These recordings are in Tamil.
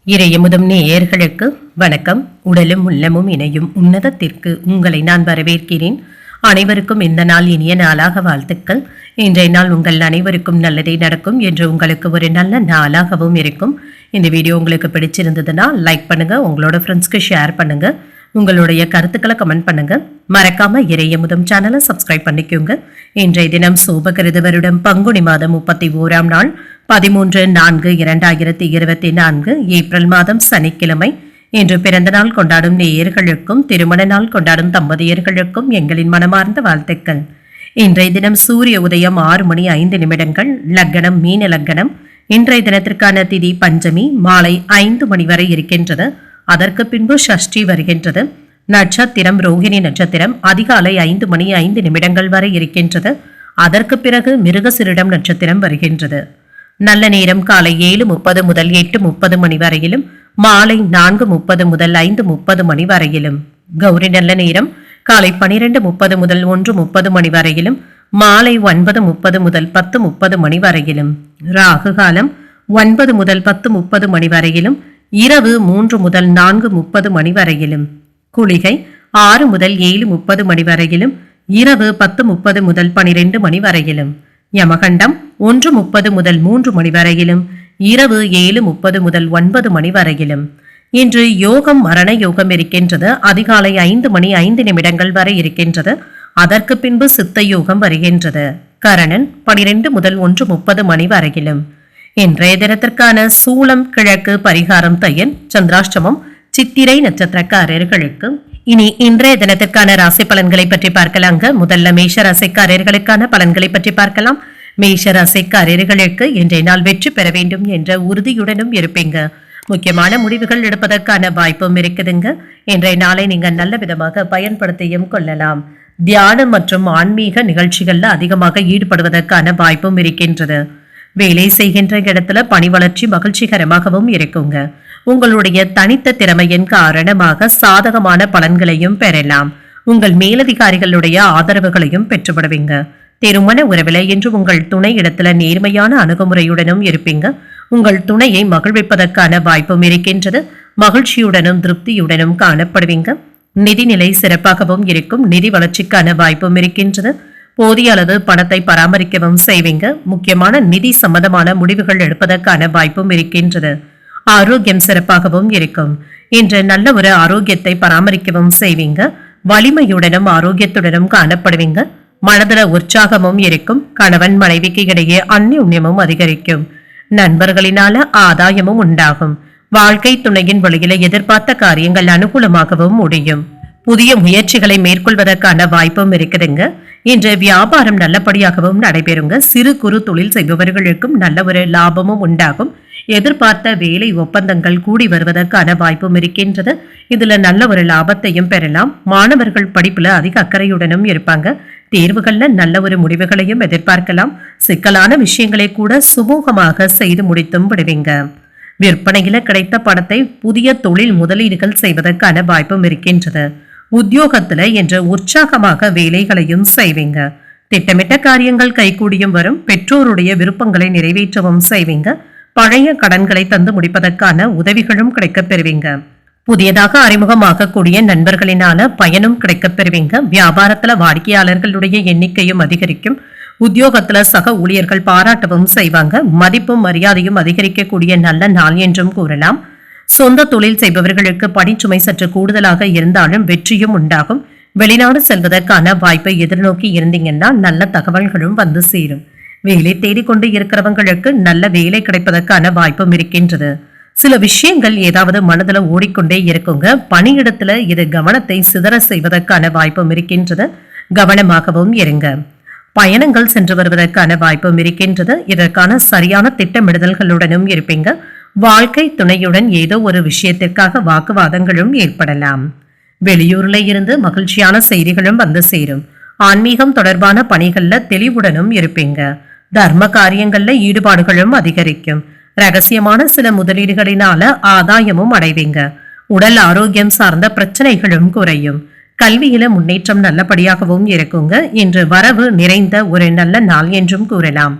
இறையமுதும் நேயர்களுக்கு வணக்கம். உடலும் உள்ளமும் இணையும் உன்னதத்திற்கு உங்களை நான் வரவேற்கிறேன். அனைவருக்கும் இந்த நாள் இனிய நாளாக வாழ்த்துக்கள். இன்றைய நாள் உங்கள் அனைவருக்கும் நல்லதே நடக்கும் என்று உங்களுக்கு ஒரு நல்ல நாளாகவும் இருக்கும். இந்த வீடியோ உங்களுக்கு பிடிச்சிருந்ததுன்னா லைக் பண்ணுங்க, உங்களோட ஃப்ரெண்ட்ஸ்க்கு ஷேர் பண்ணுங்க, உங்களுடைய கருத்துக்களை கமெண்ட் பண்ணுங்க. மறக்காம இறையமுதும் சேனலை சப்ஸ்கிரைப் பண்ணிக்கோங்க. இன்றைய தினம் சோபகிருத வருடம் பங்குனி மாதம் 31ஆம் நாள் 13/4/2024 ஏப்ரல் மாதம் சனிக்கிழமை. இன்று பிறந்த நாள் கொண்டாடும் நேயர்களுக்கும் திருமண நாள் கொண்டாடும் தம்பதியர்களுக்கும் எங்களின் மனமார்ந்த வாழ்த்துக்கள். இன்றைய தினம் சூரிய உதயம் 6:05 லக்னம் மீன லக்னம். இன்றைய தினத்திற்கான திதி பஞ்சமி மாலை 5 மணி வரை இருக்கின்றது. அதற்கு பின்பு ஷஷ்டி வருகின்றது. நட்சத்திரம் ரோகிணி நட்சத்திரம் அதிகாலை 5:05 வரை இருக்கின்றது. அதற்கு பிறகு மிருகசிரிடம் நட்சத்திரம் வருகின்றது. நல்ல நேரம் காலை 7:30 முதல் 8:30 மணி வரையிலும், மாலை 4:30 முதல் 5:30 மணி வரையிலும். கௌரி நல்ல நேரம் காலை 12:30 முதல் 1:30 மணி வரையிலும், மாலை 9:30 முதல் 10:30 மணி வரையிலும். ராகு காலம் 9 முதல் 10:30 மணி வரையிலும், இரவு 3 முதல் 4:30 மணி வரையிலும். குளிகை 6 முதல் 7:30 மணி வரையிலும், இரவு 10:30 முதல் 12 மணி வரையிலும். யமகண்டம் 1:30 முதல் 3 மணி வரையிலும், இரவு 7:30 முதல் 9 மணி வரையிலும். இன்று யோகம் மரண யோகம் இருக்கின்றது. அதிகாலை 5:05 வரை இருக்கின்றது. அதற்கு பின்பு சித்த யோகம் வருகின்றது. கரணன் 12 முதல் 1:30 மணி வரையிலும். இன்றைய தினத்திற்கான சூலம் கிழக்கு, பரிகாரம் தையல், சந்திராஷ்டமம் சித்திரை நட்சத்திரக்காரர்களுக்கு. இனி இன்றைய தினத்திற்கான ராசி பலன்களை பற்றி பார்க்கலாங்க. முதல்ல மேஷ ராசிக்காரர்களுக்கான பலன்களை பற்றி பார்க்கலாம். மேஷ ராசிக்காரர்களுக்கு இன்றைய நாள் வெற்றி பெற வேண்டும் என்ற உறுதியுடனும் இருப்பீங்க. முக்கியமான முடிவுகள் எடுப்பதற்கான வாய்ப்பும் இருக்குதுங்க. இன்றைய நாளை நீங்க நல்ல விதமாக பயன்படுத்தியும் கொள்ளலாம். தியானம் மற்றும் ஆன்மீக நிகழ்ச்சிகள்ல அதிகமாக ஈடுபடுவதற்கான வாய்ப்பும் இருக்கின்றது. வேலை செய்கின்ற இடத்துல பணி வளர்ச்சி மகிழ்ச்சிகரமாகவும் இருக்குங்க. உங்களுடைய தனித்த திறமையின் காரணமாக சாதகமான பலன்களையும் பெறலாம். உங்கள் மேலதிகாரிகளுடைய ஆதரவுகளையும் பெற்றுவிடுவீங்க. திருமண உறவில இன்று உங்கள் துணை இடத்துல நேர்மையான அணுகுமுறையுடனும் இருப்பீங்க. உங்கள் துணையை மகிழ்விப்பதற்கான வாய்ப்பும் இருக்கின்றது. மகிழ்ச்சியுடனும் திருப்தியுடனும் காணப்படுவீங்க. நிதிநிலை சிறப்பாகவும் இருக்கும். நிதி வளர்ச்சிக்கான வாய்ப்பும் இருக்கின்றது. போதிய அளவு பணத்தை பராமரிக்கவும் செய்வீங்க. முக்கியமான நிதி சம்பந்தமான முடிவுகள் எடுப்பதற்கான வாய்ப்பும் இருக்கின்றது. ஆரோக்கியம் சிறப்பாகவும் இருக்கும். இன்று நல்ல ஒரு ஆரோக்கியத்தை பராமரிக்கவும் செய்வீங்க. வலிமையுடனும் ஆரோக்கியத்துடனும் காணப்படுவீங்க. மனதில உற்சாகமும் இருக்கும். கணவன் மனைவிக்கு இடையே அந்யோன்யமும் அதிகரிக்கும். நண்பர்களினால ஆதாயமும் உண்டாகும். வாழ்க்கை துணையின் வழியில எதிர்பார்த்த காரியங்கள் அனுகூலமாகவும் முடியும். புதிய முயற்சிகளை மேற்கொள்வதற்கான வாய்ப்பும் இருக்குதுங்க. இன்று வியாபாரம் நல்லபடியாகவும் நடைபெறுங்க. சிறு குறு தொழில் செய்பவர்களுக்கும் நல்ல ஒரு லாபமும் உண்டாகும். எதிர்பார்த்த வேலை ஒப்பந்தங்கள் கூடி வருவதற்கான வாய்ப்பும் இருக்கின்றது. இதுல நல்ல ஒரு லாபத்தையும் பெறலாம். மாணவர்கள் படிப்புல அதிக அக்கறையுடனும் இருப்பாங்க. தேர்வுகள்ல நல்ல ஒரு முடிவுகளையும் எதிர்பார்க்கலாம். சிக்கலான விஷயங்களை கூட சுமூகமாக செய்து முடித்தும் விடுவீங்க. விற்பனையில கிடைத்த பணத்தை புதிய தொழில் முதலீடுகள் செய்வதற்கான வாய்ப்பும் இருக்கின்றது. உத்தியோகத்துல இன்று உற்சாகமாக வேலைகளையும் செய்வீங்க. திட்டமிட்ட காரியங்கள் கைகூடியும் வரும். பெற்றோருடைய விருப்பங்களை நிறைவேற்றவும் செய்வீங்க. பழைய கடன்களை தந்து முடிப்பதற்கான உதவிகளும் கிடைக்கப் பெறுவீங்க. புதியதாக அறிமுகமாகக்கூடிய நண்பர்களினால பயனும் கிடைக்கப் பெறுவீங்க. வியாபாரத்துல வாடிக்கையாளர்களுடைய எண்ணிக்கையும் அதிகரிக்கும். உத்தியோகத்துல சக ஊழியர்கள் பாராட்டவும் செய்வாங்க. மதிப்பும் மரியாதையும் அதிகரிக்கக்கூடிய நல்ல நாள் என்றும் கூறலாம். சொந்த தொழில் செய்பவர்களுக்கு பணிச்சுமை சற்று கூடுதலாக இருந்தாலும் வெற்றியும் உண்டாகும். வெளிநாடு செல்வதற்கான வாய்ப்பை எதிர்நோக்கி இருந்தீங்கன்னா நல்ல தகவல்களும் வந்து சேரும். வேலை தேடிக்கொண்டு இருக்கிறவங்களுக்கு நல்ல வேலை கிடைப்பதற்கான வாய்ப்பும் இருக்கின்றது. சில விஷயங்கள் ஏதாவது மனதுல ஓடிக்கொண்டே இருக்குங்க. பணியிடத்துல இது கவனத்தை சிதற செய்வதற்கான வாய்ப்பும் இருக்கின்றது. கவனமாகவும் இருங்க. பயணங்கள் சென்று வருவதற்கான வாய்ப்பும் இருக்கின்றது. இதற்கான சரியான திட்டமிடுதல்களுடனும் இருப்பீங்க. வாழ்க்கை துணையுடன் ஏதோ ஒரு விஷயத்திற்காக வாக்குவாதங்களும் ஏற்படலாம். வெளியூர்ல இருந்து மகிழ்ச்சியான செய்திகளும் வந்து சேரும். ஆன்மீகம் தொடர்பான பணிகள்ல தெளிவுடனும் இருப்பீங்க. தர்ம காரியங்கள்ல ஈடுபாடுகளும் அதிகரிக்கும். ரகசியமான சில முதலீடுகளினால ஆதாயமும் அடைவீங்க. உடல் ஆரோக்கியம் சார்ந்த பிரச்சனைகளும் குறையும். கல்வியில முன்னேற்றம் நல்லபடியாகவும் இருக்குங்க. இன்று வரவு நிறைந்த ஒரு நல்ல நாள் என்றும் கூறலாம்.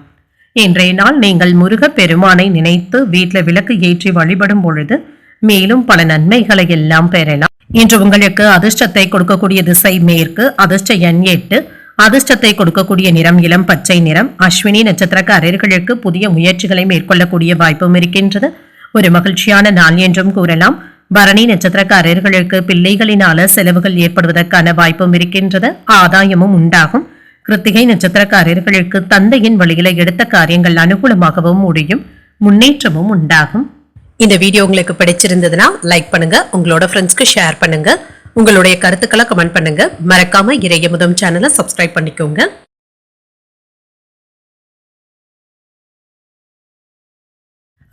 இன்றைய நாள் நீங்கள் முருக பெருமானை நினைத்து வீட்டில் விளக்கு ஏற்றி வழிபடும் பொழுது மேலும் பல நன்மைகளை எல்லாம் பெறலாம். இன்று உங்களுக்கு அதிர்ஷ்டத்தை கொடுக்கக்கூடிய திசை மேற்கு, அதிர்ஷ்ட எண் 8, அதிர்ஷ்டத்தை கொடுக்கக்கூடிய நிறம் இளம் பச்சை நிறம். அஸ்வினி நட்சத்திரக்காரர்களுக்கு புதிய முயற்சிகளை மேற்கொள்ளக்கூடிய வாய்ப்பும் இருக்கின்றது. ஒரு மகிழ்ச்சியான நாள் என்றும் கூறலாம். பரணி நட்சத்திரக்காரர்களுக்கு பிள்ளைகளினால செலவுகள் ஏற்படுவதற்கான வாய்ப்பும் இருக்கின்றது. ஆதாயமும் உண்டாகும். கிருத்திகை நட்சத்திரக்காரர்களுக்கு தந்தையின் வழியில எடுத்த காரியங்கள் அனுகூலமாகவும் முடியும். முன்னேற்றமும் உண்டாகும். இந்த வீடியோ உங்களுக்கு பிடிச்சிருந்ததுன்னா லைக் பண்ணுங்க, உங்களோட ஃப்ரெண்ட்ஸ்க்கு ஷேர் பண்ணுங்க, உங்களுடைய கருத்துக்களை கமெண்ட் பண்ணுங்க. மறக்காம இறையமுதம் சேனலை சப்ஸ்கிரைப் பண்ணிக்கோங்க.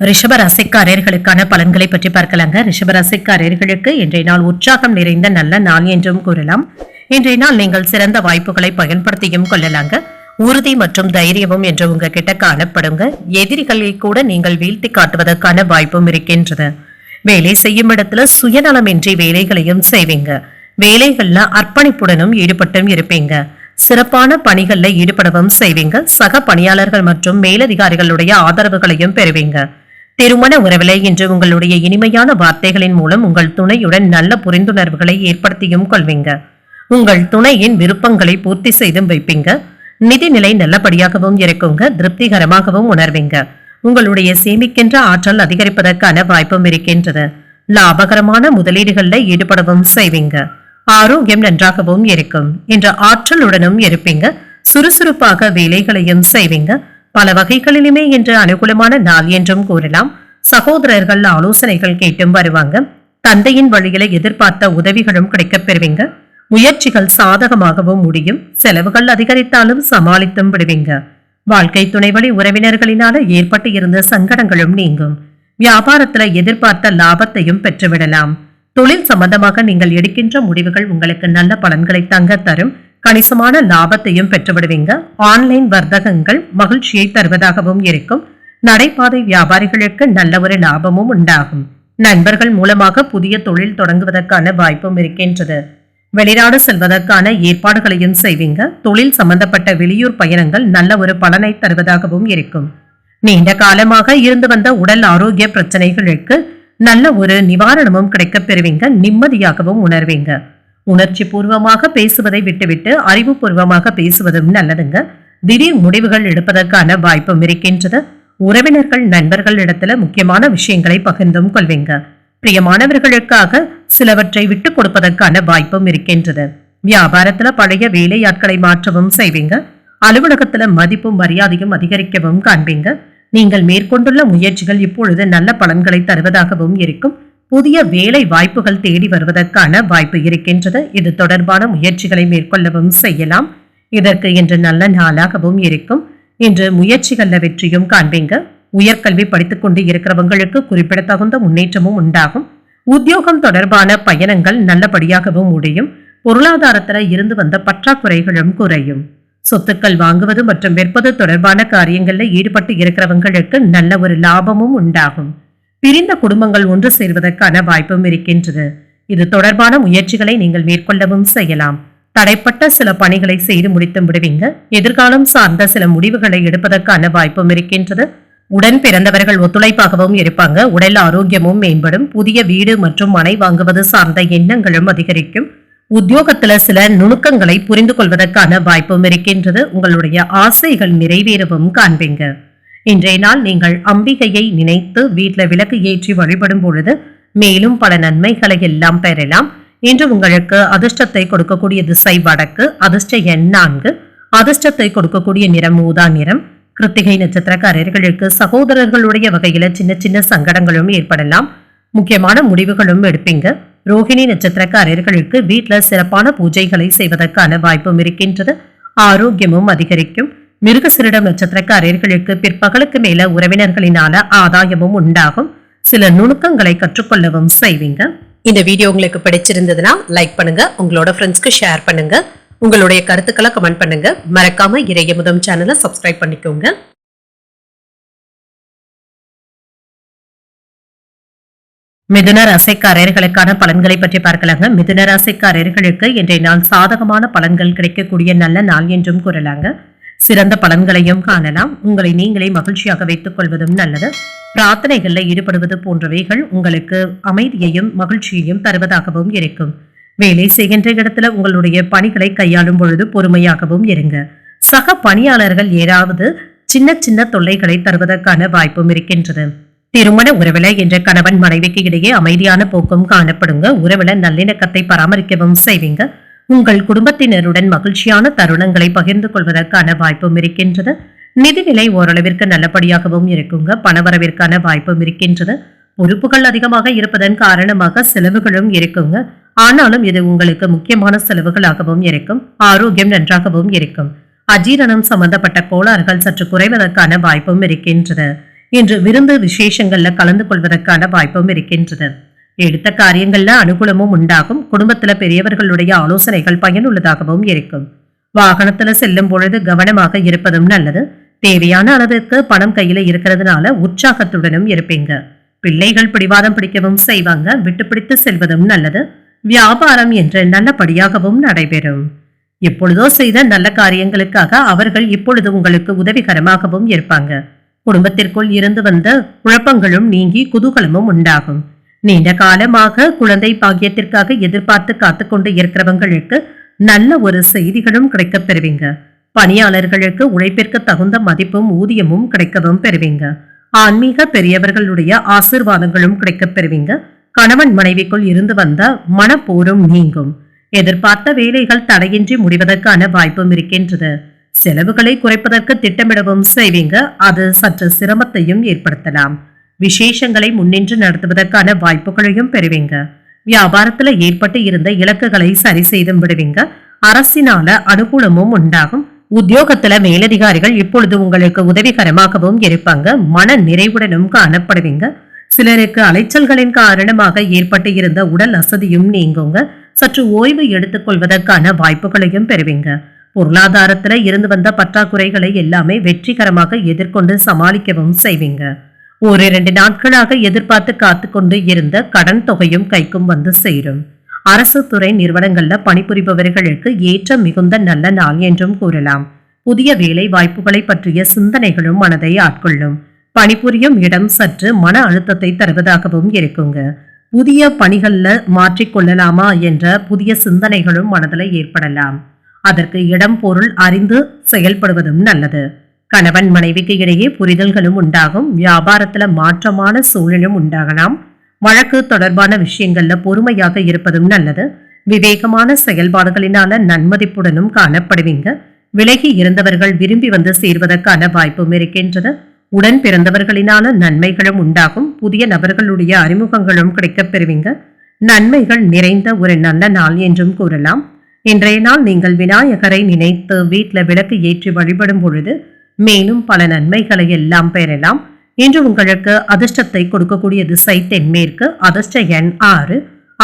ரிஷபராசிக்காரர்களுக்கான பலன்களை பற்றி பார்க்கலாங்க. ரிஷபராசிக்காரர்களுக்கு இன்றைய நாள் உற்சாகம் நிறைந்த நல்ல நாள் என்றும் கூறலாம். இன்றைய நாள் நீங்கள் சிறந்த வாய்ப்புகளை பயன்படுத்தியும் கொள்ளலாங்க. உறுதி மற்றும் தைரியமும் என்று உங்ககிட்ட காணப்படுங்க. எதிரிகளை கூட நீங்கள் வீழ்த்தி காட்டுவதற்கான வாய்ப்பும் இருக்கின்றது. வேலை செய்யும் இடத்துல சுயநலமின்றி வேலைகளையும் செய்வீங்க. வேலைகள்ல அர்ப்பணிப்புடனும் ஈடுபட்டும் இருப்பீங்க. சிறப்பான பணிகள்ல ஈடுபடவும் செய்வீங்க. சக பணியாளர்கள் மற்றும் மேலதிகாரிகளுடைய ஆதரவுகளையும் பெறுவீங்க. திருமண உறவிலே இன்று உங்களுடைய இனிமையான வார்த்தைகளின் மூலம் உங்கள் துணையுடன் நல்ல புரிந்துணர்வுகளை ஏற்படுத்தியும் கொள்வீங்க. உங்கள் துணையின் விருப்பங்களை பூர்த்தி செய்தும் வைப்பீங்க. நிதிநிலை நல்லபடியாகவும் இருக்குங்க. திருப்திகரமாகவும் உணர்வீங்க. உங்களுடைய சேமிக்கின்ற ஆற்றல் அதிகரிப்பதற்கான வாய்ப்பும் இருக்கின்றது. லாபகரமான முதலீடுகள்ல ஈடுபடவும் செய்வீங்க. ஆரோக்கியம் நன்றாகவும் இருக்கும். என்ற ஆற்றலுடனும் இருப்பீங்க. சுறுசுறுப்பாக வேலைகளையும் செய்வீங்க. பல வகைகளிலுமே இன்று அனுகூலமான நாள் என்றும் கூறலாம். சகோதரர்கள் ஆலோசனைகள் கேட்டும் வருவாங்க. தந்தையின் வழியில எதிர்பார்த்த உதவிகளும் கிடைக்கப் பெறுவீங்க. முயற்சிகள் சாதகமாகவும் முடியும். செலவுகள் அதிகரித்தாலும் சமாளித்தும் விடுவீங்க. வாழ்க்கை துணைவழி உறவினர்களினால ஏற்பட்டு இருந்த சங்கடங்களும் நீங்கும். வியாபாரத்துல எதிர்பார்த்த லாபத்தையும் பெற்றுவிடலாம். தொழில் சம்பந்தமாக நீங்கள் எடுக்கின்ற முடிவுகள் உங்களுக்கு நல்ல பலன்களை தங்க தரும். கணிசமான லாபத்தையும் பெற்றுவிடுவீங்க. ஆன்லைன் வர்த்தகங்கள் மகிழ்ச்சியை தருவதாகவும் இருக்கும். நடைபாதை வியாபாரிகளுக்கு நல்ல ஒரு லாபமும் உண்டாகும். நண்பர்கள் மூலமாக புதிய தொழில் தொடங்குவதற்கான வாய்ப்பும் இருக்கின்றது. வெளிநாடு செல்வதற்கான ஏற்பாடுகளையும் செய்வீங்க. தொழில் சம்பந்தப்பட்ட வெளியூர் பயணங்கள் நல்ல ஒரு பலனை தருவதாகவும் இருக்கும். நீண்ட காலமாக இருந்து வந்த உடல் ஆரோக்கிய பிரச்சனைகளுக்கு நல்ல ஒரு நிவாரணமும் கிடைக்கப் பெறுவீங்க. நிம்மதியாகவும் உணர்வீங்க. உணர்ச்சி பூர்வமாக பேசுவதை விட்டுவிட்டு அறிவுபூர்வமாக பேசுவதும் நல்லதுங்க. திடீர் முடிவுகள் எடுப்பதற்கான வாய்ப்பும் இருக்கின்றது. உறவினர்கள் நண்பர்கள் இடத்துல முக்கியமான விஷயங்களை பகிர்ந்தும் கொள்வீங்க. பிரியமானவர்களுக்காக சிலவற்றை விட்டுக் கொடுப்பதற்கான வாய்ப்பும் இருக்கின்றது. வியாபாரத்துல பழைய வேலையாட்களை மாற்றவும் செய்வீங்க. அலுவலகத்துல மதிப்பும் மரியாதையும் அதிகரிக்கவும் காண்பீங்க. நீங்கள் மேற்கொண்டுள்ள முயற்சிகள் இப்பொழுது நல்ல பலன்களை தருவதாகவும் இருக்கும். புதிய வேலை வாய்ப்புகள் தேடி வருவதற்கான வாய்ப்பு இருக்கின்றது. இது தொடர்பான முயற்சிகளை மேற்கொள்ளவும் செய்யலாம். இதற்கு இன்று நல்ல நாளாகவும் இருக்கும். இன்று முயற்சிகள்ல வெற்றியும் காண்பீங்க. உயர்கல்வி படித்துக் கொண்டு இருக்கிறவங்களுக்கு குறிப்பிடத்தகுந்த முன்னேற்றமும் உண்டாகும். உத்தியோகம் தொடர்பான பயணங்கள் நல்லபடியாகவும் முடியும். பொருளாதாரத்துல இருந்து வந்த பற்றாக்குறைகளும் குறையும். சொத்துக்கள் வாங்குவது மற்றும் விற்பது தொடர்பான காரியங்கள்ல ஈடுபட்டு இருக்கிறவங்களுக்கு நல்ல ஒரு லாபமும் உண்டாகும். பிரிந்த குடும்பங்கள் ஒன்று சேர்வதற்கான வாய்ப்பும் இருக்கின்றது. இது தொடர்பான முயற்சிகளை நீங்கள் மேற்கொள்ளவும் செய்யலாம். தடைப்பட்ட சில பணிகளை செய்து முடித்து விடுவீங்க. எதிர்காலம் சார்ந்த சில முடிவுகளை எடுப்பதற்கான வாய்ப்பும் இருக்கின்றது. உடன் பிறந்தவர்கள் ஒத்துழைப்பாகவும் இருப்பாங்க. உடல் ஆரோக்கியமும் மேம்படும். புதிய வீடு மற்றும் மனை வாங்குவது சார்ந்த எண்ணங்களும் அதிகரிக்கும். உத்தியோகத்துல சில நுணுக்கங்களை புரிந்து கொள்வதற்கான வாய்ப்பும் இருக்கின்றது. உங்களுடைய ஆசைகள் நிறைவேறவும் காண்பீங்க. இன்றைய நாள் நீங்கள் அம்பிகையை நினைத்து வீட்டில் விளக்கு ஏற்றி வழிபடும் பொழுது மேலும் பல நன்மைகளை எல்லாம் பெறலாம். இன்று உங்களுக்கு அதிர்ஷ்டத்தை கொடுக்கக்கூடிய திசை வடக்கு, அதிர்ஷ்ட எண் 4, அதிர்ஷ்டத்தை கொடுக்கக்கூடிய நிறம் ஊதா நிறம். கிருத்திகை நட்சத்திரக்காரர்களுக்கு சகோதரர்களுடைய வகையில சின்ன சின்ன சங்கடங்களும் ஏற்படலாம். முக்கியமான முடிவுகளும் எடுப்பீங்க. ரோஹிணி நட்சத்திரக்காரர்களுக்கு வீட்டுல சிறப்பான பூஜைகளை செய்வதற்கான வாய்ப்பும் இருக்கின்றது. ஆரோக்கியமும் அதிகரிக்கும். மிருகசிரிடம் நட்சத்திரக்காரர்களுக்கு பிற்பகலுக்கு மேல உறவினர்களினால ஆதாயமும் உண்டாகும். சில நுணுக்கங்களை கற்றுக்கொள்ளவும் செய்வீங்க. இந்த வீடியோ உங்களுக்கு பிடிச்சிருந்ததுன்னா லைக் பண்ணுங்க, உங்களோட ஃப்ரெண்ட்ஸ்க்கு ஷேர் பண்ணுங்க, உங்களுடைய கருத்துக்களை கமெண்ட் பண்ணுங்க. மறக்காம இறையமுதம் சேனலை சப்ஸ்கிரைப் பண்ணிக்கோங்க. மிதுன ராசிக்காரர்களுக்கான பலன்களை பற்றி பார்க்கலாங்க. மிதுன ராசிக்காரர்களுக்கு இன்றைய நாள் சாதகமான பலன்கள் கிடைக்கக்கூடிய நல்ல நாள் என்றும் கூறலாங்க. சிறந்த பலன்களையும் காணலாம். உங்களை நீங்களே மகிழ்ச்சியாக வைத்துக் கொள்வதும் நல்லது. பிரார்த்தனைகளில் ஈடுபடுவது போன்றவைகள் உங்களுக்கு அமைதியையும் மகிழ்ச்சியையும் தருவதாகவும் இருக்கும். வேலை செய்கின்ற இடத்துல உங்களுடைய பணிகளை கையாளும் பொழுது பொறுமையாகவும் இருங்க. சக பணியாளர்கள் ஏதாவது சின்ன சின்ன தொல்லைகளை தருவதற்கான வாய்ப்பும் இருக்கின்றது. திருமண உறவில என்ற கணவன் மனைவிக்கு இடையே அமைதியான போக்கும் காணப்படுங்க. உறவில நல்லிணக்கத்தை பராமரிக்கவும் செய்வீங்க. உங்கள் குடும்பத்தினருடன் மகிழ்ச்சியான தருணங்களை பகிர்ந்து கொள்வதற்கான வாய்ப்பும் இருக்கின்றது. நிதிநிலை ஓரளவிற்கு நல்லபடியாகவும் இருக்குங்க. பணவரவிற்கான வாய்ப்பும் இருக்கின்றது. பொறுப்புகள் அதிகமாக இருப்பதன் காரணமாக செலவுகளும் இருக்குங்க. ஆனாலும் இது உங்களுக்கு முக்கியமான செலவுகளாகவும் இருக்கும். ஆரோக்கியம் நன்றாகவும் இருக்கும். அஜீரணம் சம்பந்தப்பட்ட கோளாறுகள் சற்று குறைவதற்கான வாய்ப்பும் இருக்கின்றது. இன்று விருந்து விசேஷங்கள்ல கலந்து கொள்வதற்கான வாய்ப்பும் இருக்கின்றது. எடுத்த காரியங்கள்ல அனுகூலமும் உண்டாகும். குடும்பத்துல பெரியவர்களுடைய ஆலோசனைகள் பயனுள்ளதாகவும் இருக்கும். வாகனத்துல செல்லும் பொழுது கவனமாக இருப்பதும் நல்லது. தேவையான அளவிற்கு பணம் கையில இருக்கிறதுனால உற்சாகத்துடனும் இருப்பீங்க. பிள்ளைகள் பிடிவாதம் பிடிக்கவும் செய்வாங்க. விட்டு பிடித்து செல்வதும் நல்லது. வியாபாரம் என்று நல்லபடியாகவும் நடைபெறும். எப்பொழுதோ செய்த நல்ல காரியங்களுக்காக அவர்கள் இப்பொழுது உங்களுக்கு உதவிகரமாகவும் இருப்பாங்க. குடும்பத்திற்குள் இருந்து வந்த குழப்பங்களும் நீங்கி குதூகலமும் உண்டாகும். நீண்ட காலமாக குழந்தை பாக்கியத்திற்காக எதிர்பார்த்து காத்துக்கொண்டு இருக்கிறவங்களுக்கு நல்ல ஒரு செய்திகளும் கிடைக்கப் பெறுவீங்க. பணியாளர்களுக்கு உழைப்பிற்கு தகுந்த மதிப்பும் ஊதியமும் கிடைக்கவும் பெறுவீங்க. ஆன்மீக பெரியவர்களுடைய ஆசிர்வாதங்களும் கிடைக்கப் பெறுவீங்க. கணவன் மனைவிக்குள் இருந்து வந்த மனப்போரும் நீங்கும். எதிர்பார்த்த வேலைகள் தடையின்றி முடிவதற்கான வாய்ப்பும் இருக்கின்றது. செலவுகளை குறைப்பதற்கு திட்டமிடவும் செய்வீங்க. அது சற்று சிரமத்தையும் ஏற்படுத்தலாம். விசேஷங்களை முன்னின்று நடத்துவதற்கான வாய்ப்புகளையும் பெறுவீங்க. வியாபாரத்துல ஏற்பட்டு இருந்த இலக்குகளை சரி செய்தும் விடுவீங்க. அரசினால அனுகூலமும் உண்டாகும். உத்தியோகத்துல மேலதிகாரிகள் இப்பொழுது உங்களுக்கு உதவிகரமாகவும் இருப்பாங்க. மன நிறைவுடனும் காணப்படுவீங்க. சிலருக்கு அலைச்சல்களின் காரணமாக ஏற்பட்டு இருந்த உடல் அசதியும் நீங்குங்க. சற்று ஓய்வு எடுத்துக் கொள்வதற்கான வாய்ப்புகளையும் பெறுவீங்க. பொருளாதாரத்துல இருந்து வந்த பற்றாக்குறைகளை எல்லாமே வெற்றிகரமாக எதிர்கொண்டு சமாளிக்கவும் செய்வீங்க. 1-2 நாட்களாக எதிர்பார்த்து காத்து கொண்டு இருந்த கடன் தொகையும் கைக்கும் வந்து சேரும். அரசு துறை நிறுவனங்கள்ல பணிபுரிபவர்களுக்கு ஏற்ற மிகுந்த நல்ல நாள் என்றும் கூறலாம். புதிய வேலை வாய்ப்புகளை பற்றிய சிந்தனைகளும் மனதை ஆட்கொள்ளும். பணிபுரியும் இடம் சற்று மன அழுத்தத்தை தருவதாகவும் இருக்குங்க. புதிய பணிகள்ல மாற்றிக்கொள்ளலாமா என்ற புதிய சிந்தனைகளும் மனதில் ஏற்படலாம். அதற்கு இடம் பொருள் அறிந்து செயல்படுவதும் நல்லது. கணவன் மனைவிக்கு இடையே புரிதல்களும் உண்டாகும். வியாபாரத்துல மாற்றமான சூழலும் உண்டாகலாம். வழக்கு தொடர்பான விஷயங்கள்ல பொறுமையாக இருப்பதும் நல்லது. விவேகமான செயல்பாடுகளினால நன்மதிப்புடனும் காணப்படுவீங்க. விலகி இருந்தவர்கள் விரும்பி வந்து சேர்வதற்கான வாய்ப்பும் இருக்கின்றது. உடன் பிறந்தவர்களினால நன்மைகளும் உண்டாகும். புதிய நபர்களுடைய அறிமுகங்களும் கிடைக்கப் பெறுவீங்க. நன்மைகள் நிறைந்த ஒரு நல்ல நாள் என்றும் கூறலாம். இன்றைய நாள் நீங்கள் விநாயகரை நினைத்து வீட்டில் விளக்கு ஏற்றி வழிபடும் பொழுது மேலும் பல நன்மைகளை எல்லாம் பெறலாம். இன்று உங்களுக்கு அதிர்ஷ்டத்தை கொடுக்கக்கூடிய திசை தென்மேற்கு. அதிர்ஷ்ட எண் 6.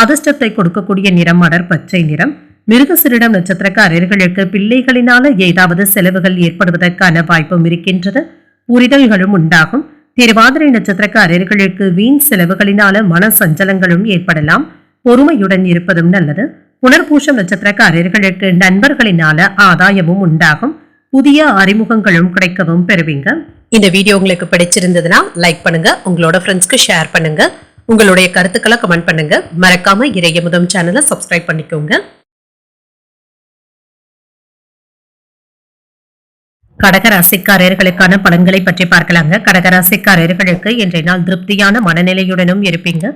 அதிர்ஷ்டத்தை கொடுக்கக்கூடிய நிறம் அடர் பச்சை நிறம். மிருகசீரிடம் நட்சத்திரக்காரர்களுக்கு பிள்ளைகளினால ஏதாவது செலவுகள் ஏற்படுவதற்கான வாய்ப்பும் இருக்கின்றது. புரிதல்களும் உண்டாகும். திருவாதிரை நட்சத்திரக்காரர்களுக்கு வீண் செலவுகளினால மன சஞ்சலங்களும் ஏற்படலாம். பொறுமையுடன் இருப்பதும் நல்லது. புனர்பூசம் நட்சத்திரக்காரர்களுக்கு நண்பர்களினால ஆதாயமும் உண்டாகும். புதிய அறிமுகங்களும் கிடைக்கவும் பெறுவீங்க. இந்த வீடியோ உங்களுக்கு பிடிச்சிருந்ததுன்னா லைக் பண்ணுங்க. உங்களோட ஃப்ரெண்ட்ஸ்க்கு ஷேர் பண்ணுங்க. உங்களுடைய கருத்துக்களை கமெண்ட் பண்ணுங்க. மறக்காம இறையமுதம் சேனலை சப்ஸ்கிரைப் பண்ணிக்கோங்க. கடகராசிக்காரர்களுக்கான பலன்களை பற்றி பார்க்கலாங்க. கடகராசிக்காரர்களுக்கு இன்றைய நாள் திருப்தியான மனநிலையுடனும் இருப்பீங்க.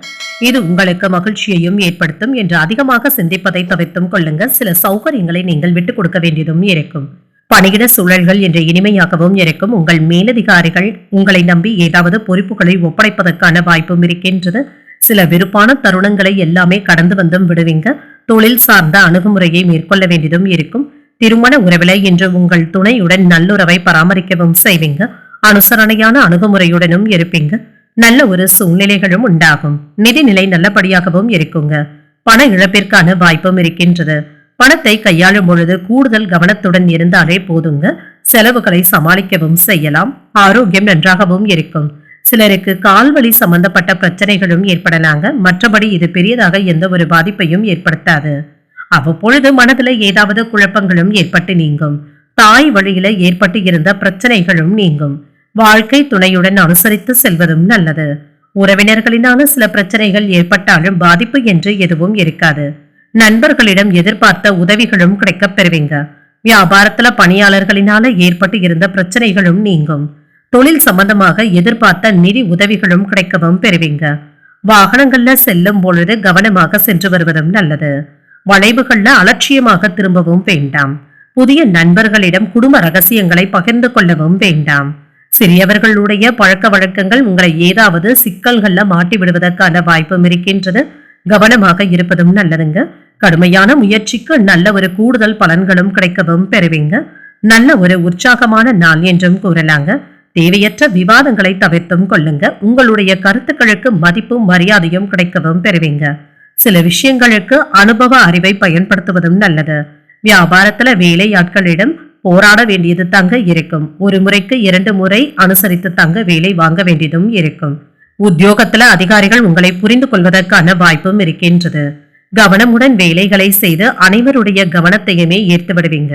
இது உங்களுக்கு மகிழ்ச்சியையும் ஏற்படுத்தும். என்று அதிகமாக சிந்திப்பதை தவிர்த்தும் கொள்ளுங்க. சில சௌகரியங்களை நீங்கள் விட்டுக் கொடுக்க வேண்டியதும் இருக்கும். பணியிட சூழல்கள் என்று இனிமையாகவும் இருக்கும். உங்கள் மேலதிகாரிகள் உங்களை நம்பி ஏதாவது பொறுப்புகளை ஒப்படைப்பதற்கான வாய்ப்பும் இருக்கின்றது. சில விருப்பான தருணங்களை எல்லாமே கடந்து வந்தும் விடுவீங்க. தொழில் சார்ந்த அணுகுமுறையை மேற்கொள்ள வேண்டியதும் இருக்கும். திருமண உறவில இன்று உங்கள் துணையுடன் நல்லுறவை பராமரிக்கவும் செய்வீங்க. அனுசரணையான அணுகுமுறையுடனும் இருப்பீங்க. நல்ல ஒரு சூழ்நிலைகளும் உண்டாகும். நிதிநிலை நல்லபடியாகவும் இருக்குங்க. பண இழப்பிற்கான வாய்ப்பும் இருக்கின்றது. பணத்தை கையாளும் பொழுது கூடுதல் கவனத்துடன் இருந்தாலே போதுங்க. செலவுகளை சமாளிக்கவும் செய்யலாம். ஆரோக்கியம் நன்றாகவும் இருக்கும். சிலருக்கு கால்வலி சம்பந்தப்பட்ட பிரச்சனைகளும் ஏற்படலாங்க. மற்றபடி இது பெரியதாக எந்த ஒரு பாதிப்பையும் ஏற்படுத்தாது. அவ்வப்பொழுது மனதில் ஏதாவது குழப்பங்களும் ஏற்பட்டு நீங்கும். தாய் வழியில ஏற்பட்டு இருந்த பிரச்சனைகளும் நீங்கும். வாழ்க்கை துணையுடன் அனுசரித்து செல்வதும் நல்லது. உறவினர்களினான சில பிரச்சனைகள் ஏற்பட்டாலும் பாதிப்பு என்று எதுவும் இருக்காது. நண்பர்களிடம் எதிர்பார்த்த உதவிகளும் கிடைக்கப் பெறுவீங்க. வியாபாரத்துல பணியாளர்களினால ஏற்பட்டு இருந்த பிரச்சனைகளும் நீங்கும். தொழில் சம்பந்தமாக எதிர்பார்த்த நிதி உதவிகளும் கிடைக்கவும் பெறுவீங்க. வாகனங்கள்ல செல்லும் பொழுது கவனமாக சென்று வருவதும் நல்லது. வளைவுகள்ல அலட்சியமாக திரும்பவும் வேண்டாம். புதிய நண்பர்களிடம் குடும்ப ரகசியங்களை பகிர்ந்து கொள்ளவும் வேண்டாம். சிறியவர்களுடைய பழக்க வழக்கங்கள் உங்களை ஏதாவது சிக்கல்கள்ல மாட்டி விடுவதற்கான வாய்ப்பும் இருக்கின்றது. கவனமாக இருப்பதும் நல்லதுங்க. கடுமையான முயற்சிக்கு நல்ல ஒரு கூடுதல் பலன்களும் கிடைக்கவும் பெறுவீங்க. நல்ல ஒரு உற்சாகமான நாள் என்றும் கூறலாங்க. தேவையற்ற விவாதங்களை தவிர்த்தும் கொள்ளுங்க. உங்களுடைய கருத்துக்களுக்கு மதிப்பும் மரியாதையும் கிடைக்கவும் பெறுவீங்க. சில விஷயங்களுக்கு அனுபவ அறிவை பயன்படுத்துவதும் நல்லது. வியாபாரத்துல வேலையாட்களிடம் போராட வேண்டியது தங்க இருக்கும். ஒரு முறைக்கு 2 முறை அனுசரித்து தங்க வேலை வாங்க வேண்டியதும் இருக்கும். உத்தியோகத்துல அதிகாரிகள் உங்களை புரிந்து கொள்வதற்கான வாய்ப்பும் இருக்கின்றது. கவனமுடன் வேலைகளை செய்து அனைவருடைய கவனத்தையுமே ஈர்த்து விடுவீங்க.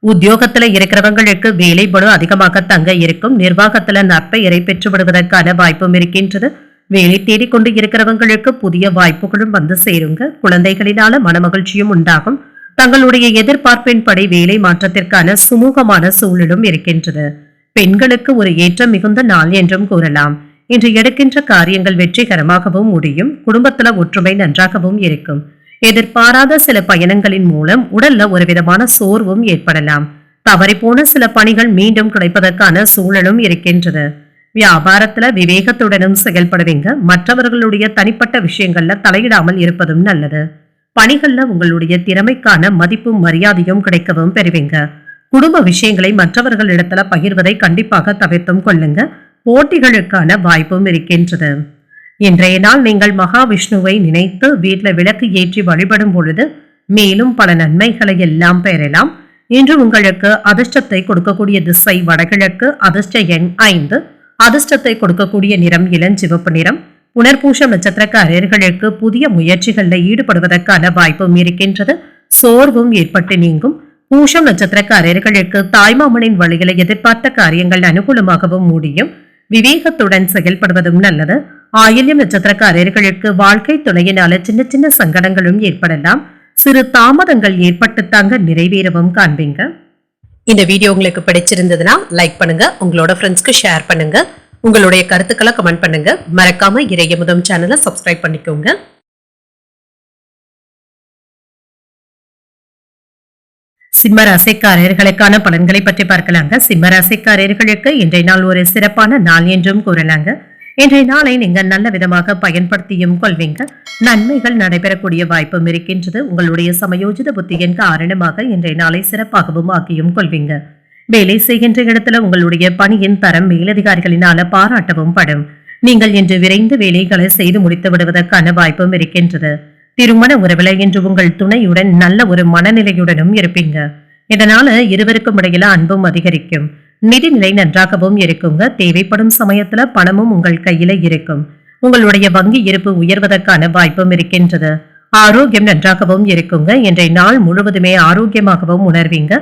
உத்தியோகத்துல இருக்கிறவங்களுக்கு வேலை பளு அதிகமாக தங்க இருக்கும். நிர்வாகத்துல நற்பெயரை பெற்று விடுவதற்கான வாய்ப்பும் இருக்கின்றது. வேலை தேடிக்கொண்டு இருக்கிறவங்களுக்கு புதிய வாய்ப்புகளும் வந்து சேருங்க. குழந்தைகளினால மனமகிழ்ச்சியும் உண்டாகும். தங்களுடைய எதிர்பார்ப்பின்படி வேலை மாற்றத்திற்கான சுமூகமான சூழலும் இருக்கின்றது. பெண்களுக்கு ஒரு ஏற்றம் மிகுந்த நாள் என்றும் கூறலாம். இன்று எடுக்கின்ற காரியங்கள் வெற்றிகரமாகவும் முடியும். குடும்பத்துல ஒற்றுமை நன்றாகவும் இருக்கும். எதிர்பாராத சில பயணங்களின் மூலம் உடல்ல ஒரு விதமான சோர்வும் ஏற்படலாம். தவறிப்போன சில பணிகள் மீண்டும் கிடைப்பதற்கான சூழலும் இருக்கின்றது. வியாபாரத்துல விவேகத்துடனும் செயல்படுவீங்க. மற்றவர்களுடைய தனிப்பட்ட விஷயங்கள்ல தலையிடாமல் இருப்பதும் நல்லது. பணிகள்ல உங்களுடைய திறமைக்கான மதிப்பும் மரியாதையும் கிடைக்கவும் பெறுவீங்க. குடும்ப விஷயங்களை மற்றவர்களிடத்துல பகிர்வதை கண்டிப்பாக தவிர்த்தும் கொள்ளுங்க. போட்டிகளுக்கான வாய்ப்பும் இருக்கின்றது. இன்றைய நாள் நீங்கள் மகாவிஷ்ணுவை நினைத்து வீட்டில் விளக்கு ஏற்றி வழிபடும் பொழுது மேலும் பல நன்மைகளை எல்லாம் பெறலாம். இன்று உங்களுக்கு அதிர்ஷ்டத்தை கொடுக்கக்கூடிய திசை வடகிழக்கு. அதிர்ஷ்ட எண் 5. அதிர்ஷ்டத்தை கொடுக்கக்கூடிய நிறம் இளஞ்சிவப்பு நிறம். புனர்பூசம் நட்சத்திரக்காரர்களுக்கு புதிய முயற்சிகளில் ஈடுபடுவதற்கான வாய்ப்பும் இருக்கின்றது. சோர்வும் ஏற்பட்டு நீங்கும். பூசம் நட்சத்திரக்காரர்களுக்கு தாய்மாமனின் வழிகளை எதிர்பார்த்த காரியங்கள் அனுகூலமாகவும் முடியும். விவேகத்துடன் செயல்படுவதும் நல்லது. ஆயில்யம் நட்சத்திரக்காரர்களுக்கு வாழ்க்கை துணையினால சின்ன சின்ன சங்கடங்களும் ஏற்படலாம். சிறு தாமதங்கள் ஏற்பட்டு தாங்க நிறைவேறவும் காண்பீங்க. இந்த வீடியோ உங்களுக்கு பிடிச்சிருந்ததுன்னா லைக் பண்ணுங்க. உங்களோட ஃப்ரெண்ட்ஸ்க்கு ஷேர் பண்ணுங்க. உங்களுடைய கருத்துக்களை கமெண்ட் பண்ணுங்க. மறக்காம இறையமுதம் சேனலை சப்ஸ்கிரைப் பண்ணிக்கோங்க. சிம்ம ராசிக்காரர்களுக்கான பலன்களை பற்றி பார்க்கலாங்க. சிம்ம ராசிக்காரர்களுக்கு இன்றைய நாள் ஒரு சிறப்பான நாள் என்றும் கூறலாங்க. இன்றைய நாளை நீங்க நல்ல விதமாக பயன்படுத்தியும் கொள்வீங்க. நன்மைகள் நடைபெறக்கூடிய வாய்ப்பும் இருக்கின்றது. உங்களுடைய சமயோஜித புத்தியின் காரணமாக இன்றைய நாளை சிறப்பாகவும் ஆக்கியும் கொள்வீங்க. வேலை செய்கின்ற இடத்துல உங்களுடைய பணியின் தரம் மேலதிகாரிகளினால பாராட்டவும் படும். நீங்கள் இன்று விரைந்து வேலைகளை செய்து முடித்து விடுவதற்கான வாய்ப்பும் இருக்கின்றது. திருமண உறவுல இன்று உங்கள் துணையுடன் நல்ல ஒரு மனநிலையுடனும் இருப்பீங்க. இதனால இருவருக்கும் இடையில அன்பும் அதிகரிக்கும். நிதிநிலை நன்றாகவும் இருக்குங்க. தேவைப்படும் சமயத்துல பணமும் உங்கள் கையில இருக்கும். உங்களுடைய வங்கி இருப்பு உயர்வதற்கான வாய்ப்பும் இருக்கின்றது. ஆரோக்கியம் நன்றாகவும் இருக்குங்க. இன்றைய நாள் முழுவதுமே ஆரோக்கியமாகவும் உணர்வீங்க.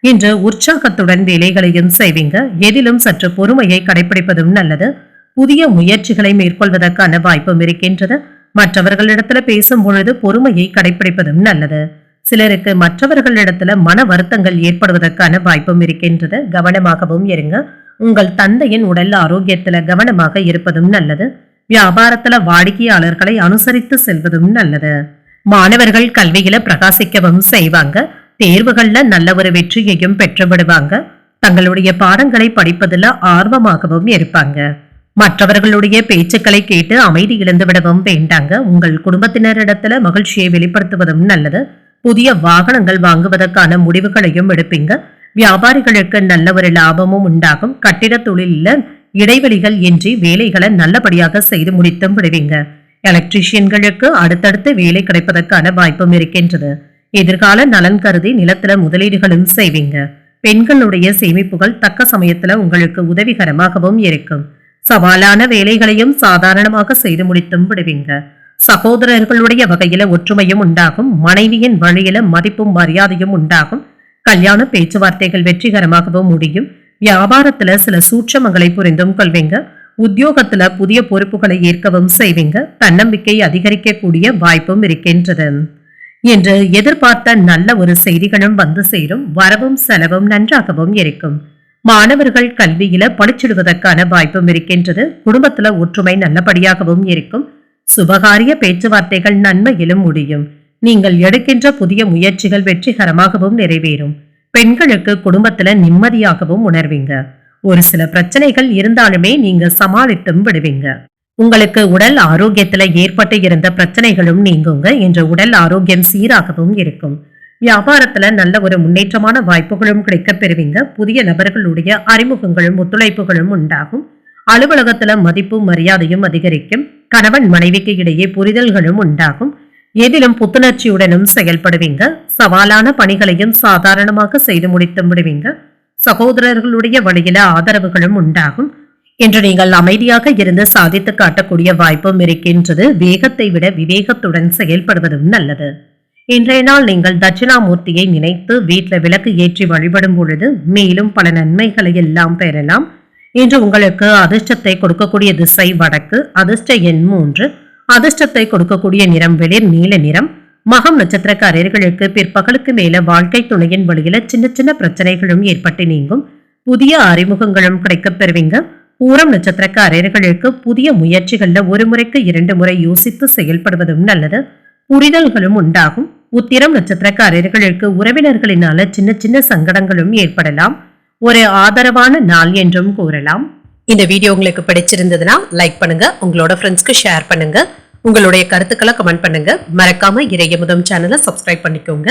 இன்று உற்சாகத்துடன் வேலைகளையும் செய்வீங்க. எதிலும் சற்று பொறுமையை கடைபிடிப்பதும் நல்லது. புதிய முயற்சிகளை மேற்கொள்வதற்கான வாய்ப்பும் இருக்கின்றது. மற்றவர்களிடத்துல பேசும் பொழுது பொறுமையை கடைபிடிப்பதும் நல்லது. சிலருக்கு மற்றவர்களிடத்துல மன வருத்தங்கள் ஏற்படுவதற்கான வாய்ப்பும் இருக்கின்றது. கவனமாகவும் இருங்க. உங்கள் தந்தையின் உடல் ஆரோக்கியத்துல கவனமாக இருப்பதும் நல்லது. வியாபாரத்துல வாடிக்கையாளர்களை அனுசரித்து செல்வதும் நல்லது. மாணவர்கள் கல்வியில பிரகாசிக்கவும் செய்வாங்க. தேர்வுகள்ல நல்ல ஒரு வெற்றியையும் பெற்று விடுவாங்க. தங்களுடைய பாடங்களை படிப்பதில் ஆர்வமாகவும் இருப்பாங்க. மற்றவர்களுடைய பேச்சுக்களை கேட்டு அமைதி இழந்து விடவும் வேண்டாங்க. உங்கள் குடும்பத்தினரிடத்துல மகிழ்ச்சியை வெளிப்படுத்துவதும் நல்லது. புதிய வாகனங்கள் வாங்குவதற்கான முடிவுகளையும் எடுப்பீங்க. வியாபாரிகளுக்கு நல்ல ஒரு லாபமும் உண்டாகும். கட்டிட தொழில இடைவெளிகள் இன்றி வேலைகளை நல்லபடியாக செய்து முடித்தும் விடுவீங்க. எலக்ட்ரீஷியன்களுக்கு அடுத்தடுத்து வேலை கிடைப்பதற்கான வாய்ப்பும் இருக்கின்றது. எதிர்கால நலன் கருதி நிலத்துல முதலீடுகளும் செய்வீங்க. பெண்களுடைய சேமிப்புகள் தக்க சமயத்துல உங்களுக்கு உதவிகரமாகவும் இருக்கும். சவாலான வேலைகளையும் சாதாரணமாக செய்து முடித்தும் விடுவீங்க. சகோதரர்களுடைய வகையில ஒற்றுமையும் உண்டாகும். மனைவியின் வழியில மதிப்பும் மரியாதையும் உண்டாகும். கல்யாண பேச்சுவார்த்தைகள் வெற்றிகரமாகவும் முடியும். வியாபாரத்துல சில சூட்சமங்களை புரிந்தும் கொள்வீங்க. உத்தியோகத்துல புதிய பொறுப்புகளை ஏற்கவும் செய்வீங்க. தன்னம்பிக்கை அதிகரிக்கக்கூடிய வாய்ப்பும் இருக்கின்றது. என்று எதிர்பார்த்த நல்ல ஒரு செய்திகளும் வந்து சேரும். வரவும் செலவும் நன்றாகவும் இருக்கும். மாணவர்கள் கல்வியில படிச்சிடுவதற்கான வாய்ப்பும் இருக்கின்றது. குடும்பத்துல ஒற்றுமை நல்லபடியாகவும் இருக்கும். சுபகாரிய பேச்சுவார்த்தைகள் நன்மையிலும் முடியும். நீங்கள் எடுக்கின்ற புதிய முயற்சிகள் வெற்றிகரமாகவும் நிறைவேறும். பெண்களுக்கு குடும்பத்துல நிம்மதியாகவும் உணர்வீங்க. ஒரு சில பிரச்சனைகள் இருந்தாலுமே நீங்க சமாளித்தும் விடுவீங்க. உங்களுக்கு உடல் ஆரோக்கியத்துல ஏற்பட்டு இருந்த பிரச்சனைகளும் நீங்குங்க. என்ற உடல் ஆரோக்கியம் சீராகவும் இருக்கும். வியாபாரத்துல நல்ல ஒரு முன்னேற்றமான வாய்ப்புகளும் கிடைக்கப் பெறுவீங்க. புதிய நபர்களுடைய அறிமுகங்களும் ஒத்துழைப்புகளும் உண்டாகும். அலுவலகத்துல மதிப்பும் மரியாதையும் அதிகரிக்கும். கணவன் மனைவிக்கு இடையே புரிதல்களும் உண்டாகும். எதிலும் புத்துணர்ச்சியுடனும் செயல்படுவீங்க. சவாலான பணிகளையும் சாதாரணமாக செய்து முடித்து விடுவீங்க. சகோதரர்களுடைய வழியில ஆதரவுகளும் உண்டாகும். என்று நீங்கள் அமைதியாக இருந்து சாதித்து காட்டக்கூடிய வாய்ப்பும் இருக்கின்றது. வேகத்தை விட விவேகத்துடன் செயல்படுவதும் நல்லது. இன்றைய நாள் நீங்கள் தட்சிணாமூர்த்தியை நினைத்து வீட்டில் விளக்கு ஏற்றி வழிபடும் பொழுது மேலும் பல நன்மைகளை எல்லாம் பெறலாம். இன்று உங்களுக்கு அதிர்ஷ்டத்தை கொடுக்கக்கூடிய திசை வடக்கு. அதிர்ஷ்ட எண் 3. அதிர்ஷ்டத்தை கொடுக்கக்கூடிய நிறம் வெளிர் நீல நிறம். மகம் நட்சத்திரக்காரர்களுக்கு பிற்பகலுக்கு மேல வாழ்க்கை துணையின் வழியில சின்ன சின்ன பிரச்சனைகளும் ஏற்பட்டு நீங்கும். புதிய அறிமுகங்களும் கிடைக்கப் பெறுவீங்க. பூரம் நட்சத்திரக்காரர்களுக்கு புதிய முயற்சிகள்ல ஒரு முறைக்கு 2 முறை யோசித்து செயல்படுவதும் நல்லது. புரிதல்களும் உண்டாகும். உத்திரம் நட்சத்திரக்காரர்களுக்கு உறவினர்களினால சின்ன சின்ன சங்கடங்களும் ஏற்படலாம். ஒரு ஆதரவான நாள் என்றும் கூறலாம். இந்த வீடியோ உங்களுக்கு பிடிச்சிருந்ததுன்னா லைக் பண்ணுங்க. உங்களோட ஃப்ரெண்ட்ஸ்க்கு ஷேர் பண்ணுங்க. உங்களுடைய கருத்துக்களை கமெண்ட் பண்ணுங்க. மறக்காம இறையமுதம் சேனலை சப்ஸ்கிரைப் பண்ணிக்கோங்க.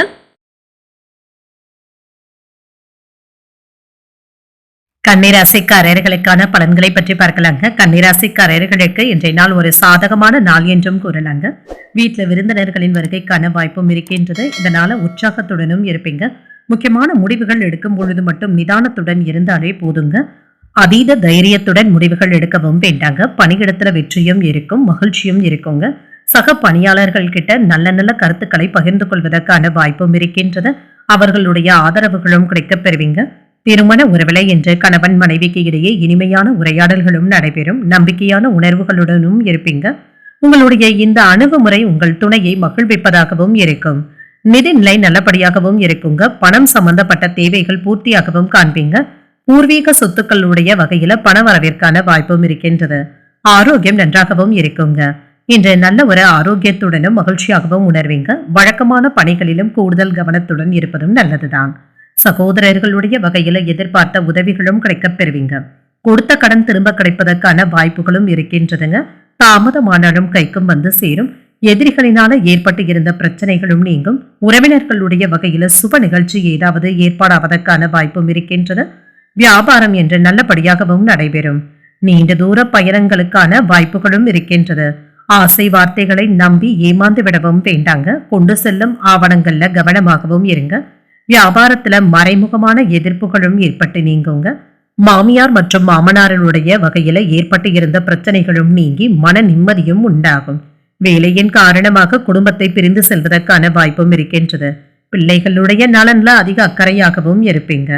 கன்னிராசிக்காரர்களுக்கான பலன்களை பற்றி பார்க்கலாங்க. கன்னிராசிக்காரர்களுக்கு இன்றைய நாள் ஒரு சாதகமான நாள் என்றும் கூறலாங்க. வீட்டில் விருந்தினர்களின் வருகைக்கான வாய்ப்பும் இருக்கின்றது. இந்த நாள உற்சாகத்துடனும் இருப்பீங்க. முக்கியமான முடிவுகள் எடுக்கும் பொழுது மட்டும் நிதானத்துடன் இருந்தாலே போதுங்க. அதீத தைரியத்துடன் முடிவுகள் எடுக்கவும் வேண்டாங்க. பணியிடத்துல வெற்றியும் இருக்கும், மகிழ்ச்சியும் இருக்குங்க. சக பணியாளர்கள் கிட்ட நல்ல நல்ல கருத்துக்களை பகிர்ந்து கொள்வதற்கான வாய்ப்பும் இருக்கின்றது. அவர்களுடைய ஆதரவுகளும் கிடைக்கப் பெறுவீங்க. திருமண உறவிலை என்று கணவன் மனைவிக்கு இடையே இனிமையான உரையாடல்களும் நடைபெறும். நம்பிக்கையான உணர்வுகளுடனும் இருப்பீங்க. உங்களுடைய இந்த அணுகுமுறை உங்கள் துணையை மகிழ்விப்பதாகவும் இருக்கும். நிதிநிலை நல்லபடியாகவும் இருக்குங்க. பணம் சம்பந்தப்பட்ட தேவைகள் பூர்த்தியாகவும் காண்பீங்க. பூர்வீக சொத்துக்களுடைய வகையில பண வரவிற்கான வாய்ப்பும் இருக்கின்றது. ஆரோக்கியம் நன்றாகவும் இருக்குங்க. இன்று நல்ல ஒரு ஆரோக்கியத்துடனும் மகிழ்ச்சியாகவும் உணர்வீங்க. வழக்கமான பணிகளிலும் கூடுதல் கவனத்துடன் இருப்பதும் நல்லதுதான். சகோதரர்களுடைய வகையில எதிர்பார்த்த உதவிகளும் கிடைக்கப் பெறுவீங்க. கொடுத்த கடன் திரும்ப கிடைப்பதற்கான வாய்ப்புகளும் இருக்கின்றதுங்க. தாமதமானாலும் கைக்கும் வந்து சேரும். எதிரிகளினால ஏற்பட்டு இருந்த பிரச்சனைகளும் நீங்கும். உறவினர்களுடைய வகையில சுப நிகழ்ச்சி ஏதாவது ஏற்பாடாவதற்கான வாய்ப்பும் இருக்கின்றது. வியாபாரம் என்று நல்லபடியாகவும் நடைபெறும். நீண்ட தூர பயணங்களுக்கான வாய்ப்புகளும் இருக்கின்றது. ஆசை வார்த்தைகளை நம்பி ஏமாந்து விடவும் வேண்டாங்க. கொண்டு செல்லும் ஆவணங்கள்ல கவனமாகவும் இருங்க. வியாபாரத்துல மறைமுகமான எதிர்ப்புகளும் ஏற்பட்டு நீங்குங்க. மாமியார் மற்றும் மாமனாரனுடைய வகையில ஏற்பட்டு இருந்த பிரச்சனைகளும் நீங்கி மன நிம்மதியும் உண்டாகும். வேலையின் காரணமாக குடும்பத்தை பிரிந்து செல்வதற்கான வாய்ப்பும் இருக்கின்றது. பிள்ளைகளுடைய நலன்ல அதிக அக்கறையாகவும் இருப்பீங்க.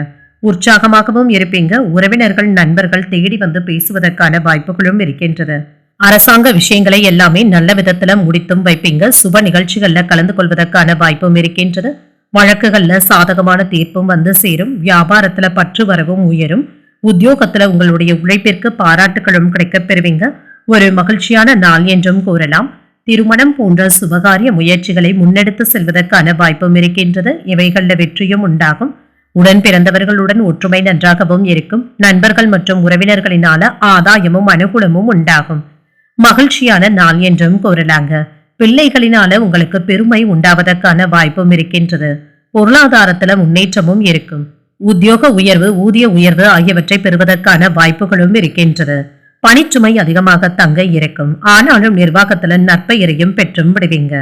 உற்சாகமாகவும் இருப்பீங்க. உறவினர்கள் நண்பர்கள் தேடி வந்து பேசுவதற்கான வாய்ப்புகளும் இருக்கின்றது. அரசாங்க விஷயங்களை எல்லாமே நல்ல விதத்துல முடித்தும் வைப்பீங்க. சுப நிகழ்ச்சிகள்ல கலந்து கொள்வதற்கான வாய்ப்பும் இருக்கின்றது. வழக்குகள்ல சாதகமான தீர்ப்பும் வந்து சேரும். வியாபாரத்துல பற்று வரவும் உயரும். உத்தியோகத்துல உங்களுடைய உழைப்பிற்கு பாராட்டுகளும் கிடைக்கப் பெறுவீங்க. ஒரு மகிழ்ச்சியான நாள் என்றும் கூறலாம். திருமணம் போன்ற சுபகாரிய முயற்சிகளை முன்னெடுத்து செல்வதற்கான வாய்ப்பும் இருக்கின்றது. இவைகள்ல வெற்றியும் உண்டாகும். உடன் பிறந்தவர்களுடன் ஒற்றுமை நன்றாகவும் இருக்கும். நண்பர்கள் மற்றும் உறவினர்களினால ஆதாயமும் அனுகூலமும் உண்டாகும். மகிழ்ச்சியான நாள் என்றும் கூறலாங்க. பிள்ளைகளினால உங்களுக்கு பெருமை உண்டாவதற்கான வாய்ப்பும் இருக்கின்றது. பொருளாதாரத்துல முன்னேற்றமும் இருக்கும். உத்தியோக உயர்வு, ஊதிய உயர்வு ஆகியவற்றை பெறுவதற்கான வாய்ப்புகளும் இருக்கின்றது. பணிச்சுமை அதிகமாக தங்க இருக்கும். ஆனாலும் நிர்வாகத்துல நற்பெயரையும் பெற்றும் விடுவீங்க.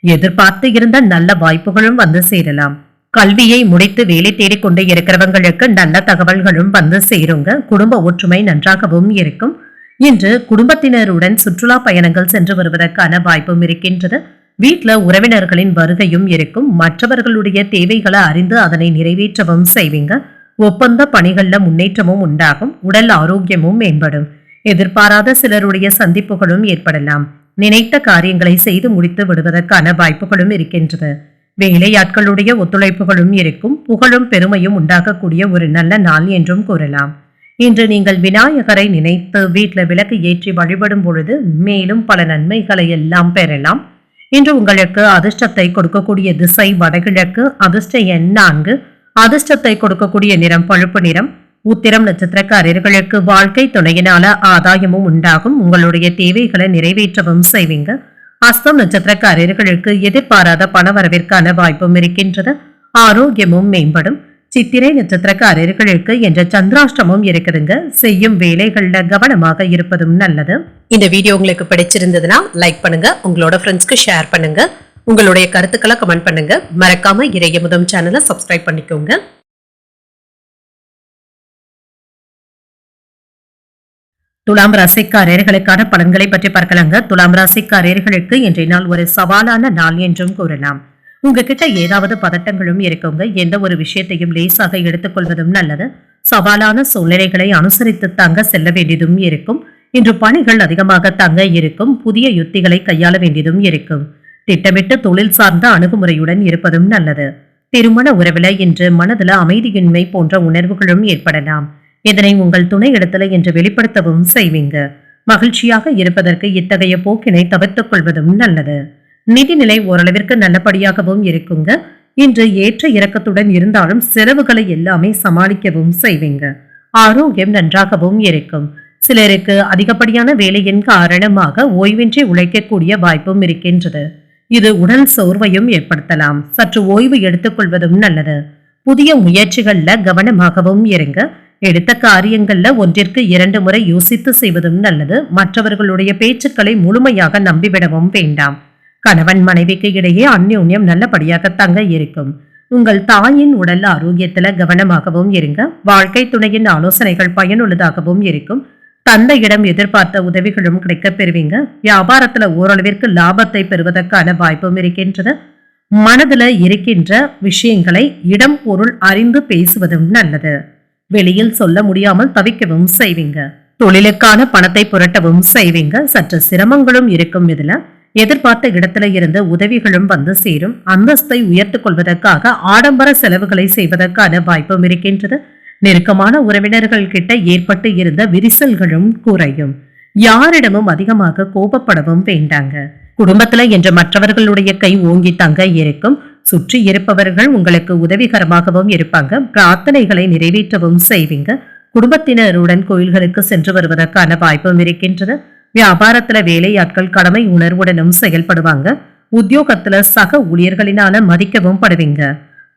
எதிர்பார்த்து இருந்த நல்ல வாய்ப்புகளும் வந்து சேரலாம். கல்வியை முடித்து வேலை தேடிக்கொண்டு இருக்கிறவங்களுக்கு நல்ல தகவல்களும் வந்து சேருங்க. குடும்ப ஒற்றுமை நன்றாகவும் இருக்கும். இன்று குடும்பத்தினருடன் சுற்றுலா பயணங்கள் சென்று வருவதற்கான வாய்ப்பும் இருக்கின்றது. வீட்ல உறவினர்களின் வருகையும் இருக்கும். மற்றவர்களுடைய தேவைகளை அறிந்து அதனை நிறைவேற்றவும் செய்வீங்க. ஒப்பந்த பணிகள்ல முன்னேற்றமும் உண்டாகும். உடல் ஆரோக்கியமும் மேம்படும். எதிர்பாராத சிலருடைய சந்திப்புகளும் ஏற்படலாம். நினைத்த காரியங்களை செய்து முடித்து விடுவதற்கான வாய்ப்புகளும் இருக்கின்றது. வேலையாட்களுடைய ஒத்துழைப்புகளும் இருக்கும். புகழும் பெருமையும் உண்டாகக்கூடிய ஒரு நல்ல நாள் என்றும் கூறலாம். இன்று நீங்கள் விநாயகரை நினைத்து வீட்ல விளக்கு ஏற்றி வழிபடும் பொழுது மேலும் பல நன்மைகளை எல்லாம் பெறலாம். இன்று உங்களுக்கு அதிர்ஷ்டத்தை கொடுக்கக்கூடிய திசை வடகிழக்கு. அதிர்ஷ்ட எண் 4. அதிர்ஷ்டத்தை கொடுக்கக்கூடிய நிறம் பழுப்பு நிறம். உத்திரம் நட்சத்திரக்காரர்களுக்கு வாழ்க்கை துணையினால ஆதாயமும் உண்டாகும். உங்களுடைய தேவைகளை நிறைவேற்றவும் செய்வீங்க. அஸ்தம் நட்சத்திரக்காரர்களுக்கு எதிர்பாராத பணவரவிற்கான வாய்ப்பும் இருக்கின்றது. ஆரோக்கியமும் மேம்படும். சித்திரை நட்சத்திரக்காரர்களுக்கு என்ற சந்திராஷ்டமும் இருக்குதுங்க. செய்யும் வேலைகள்ல கவனமாக இருப்பதும் நல்லது. இந்த வீடியோ உங்களுக்கு பிடிச்சிருந்ததுன்னா லைக் பண்ணுங்க, உங்களோட ஃப்ரெண்ட்ஸ்க்கு ஷேர் பண்ணுங்க, உங்களுடைய கருத்துக்களை கமெண்ட் பண்ணுங்க. மறக்காம இறையமுதம் சேனலை சப்ஸ்கிரைப் பண்ணிக்கோங்க. துலாம் ராசிக்காரர்களுக்கான பலன்களை பற்றி பார்க்கலாங்க. துலாம் ராசிக்காரர்களுக்கு இன்றைய நாள் ஒரு சவாலான நாள் என்றும் கூறலாம். உங்ககிட்ட ஏதாவது பதட்டங்களும் இருக்குங்க. எந்த ஒரு விஷயத்தையும் லேசாக எடுத்துக்கொள்வதும் நல்லது. சவாலான சூழ்நிலைகளை அனுசரித்து தாங்க செல்ல வேண்டியதும் இருக்கும். இன்று பணிகள் அதிகமாக தாங்க இருக்கும். புதிய யுத்திகளை கையாள வேண்டியதும் இருக்கும். திட்டமிட்டு தொழில் சார்ந்த அணுகுமுறையுடன் இருப்பதும் நல்லது. திருமண உறவுல இன்று மனதுல அமைதியின்மை போன்ற உணர்வுகளும் ஏற்படலாம். இதனை உங்கள் துணை இடத்துல என்று வெளிப்படுத்தவும் செய்வீங்க. மகிழ்ச்சியாக இருப்பதற்கு இத்தகைய போக்கினை தவிர்த்துக் கொள்வதும் நல்லது. நிதிநிலை ஓரளவிற்கு நல்லபடியாகவும் இருக்குங்க. இன்று ஏற்ற இறக்கத்துடன் இருந்தாலும் செலவுகளை எல்லாமே சமாளிக்கவும் செய்வீங்க. ஆரோக்கியம் நன்றாகவும் இருக்கும். சிலருக்கு அதிகப்படியான வேலையின் காரணமாக ஓய்வின்றி உழைக்கக்கூடிய வாய்ப்பும் இருக்கின்றது. இது உடல் சோர்வையும் ஏற்படுத்தலாம். சற்று ஓய்வு எடுத்துக் கொள்வதும் நல்லது. புதிய முயற்சிகள்ல கவனமாகவும் இருங்க. எடுத்த காரியங்கள்ல ஒன்றிற்கு 2 முறை யோசித்து செய்வதும் நல்லது. மற்றவர்களுடைய பேச்சுக்களை முழுமையாக நம்பிவிடவும் வேண்டாம். கணவன் மனைவிக்கு இடையே அந்யோன்யம் நல்லபடியாக தங்க இருக்கும். உங்கள் தாயின் உடல் ஆரோக்கியத்துல கவனமாகவும் இருங்க. வாழ்க்கை துணையின் ஆலோசனைகள் பயனுள்ளதாகவும் இருக்கும். தந்தையிடம் எதிர்பார்த்த உதவிகளும் கிடைக்கப் பெறுவீங்க. வியாபாரத்துல ஓரளவிற்கு லாபத்தை பெறுவதற்கான வாய்ப்பும் இருக்கின்றது. மனதுல இருக்கின்ற விஷயங்களை இடம் பொருள் அறிந்து பேசுவதும் நல்லது. வெளியில் சொல்ல முடியாமல் தவிக்கவும் செய்வீங்க. தொழிலுக்கான பணத்தை புரட்டவும் செய்வீங்க. சற்று சிரமங்களும் இருக்கும். இதுல எதிர்பார்த்த இடத்துல இருந்து உதவிகளும் வந்து சேரும். அந்தஸ்தை உயர்த்துக் கொள்வதற்காக ஆடம்பர செலவுகளை செய்வதற்கான வாய்ப்பும் இருக்கின்றது. நெருக்கமான உறவினர்கள் கிட்ட ஏற்பட்டு இருந்த விரிசல்களும் குறையும். யாரிடமும் அதிகமாக கோபப்படவும் வேண்டாங்க. குடும்பத்துல என்ற மற்றவர்களுடைய கை ஓங்கி தங்க இருக்கும். சுற்றி இருப்பவர்கள் உங்களுக்கு உதவிகரமாகவும் இருப்பாங்க. பிரார்த்தனைகளை நிறைவேற்றவும் செய்வீங்க. குடும்பத்தினருடன் கோயில்களுக்கு சென்று வருவதற்கான வாய்ப்பும் இருக்கின்றது. வியாபாரத்துல வேலையாட்கள் கடமை உணர்வுடனும் செயல்படுவாங்க. உத்தியோகத்துல சக ஊழியர்களினால மதிக்கவும் படுவீங்க.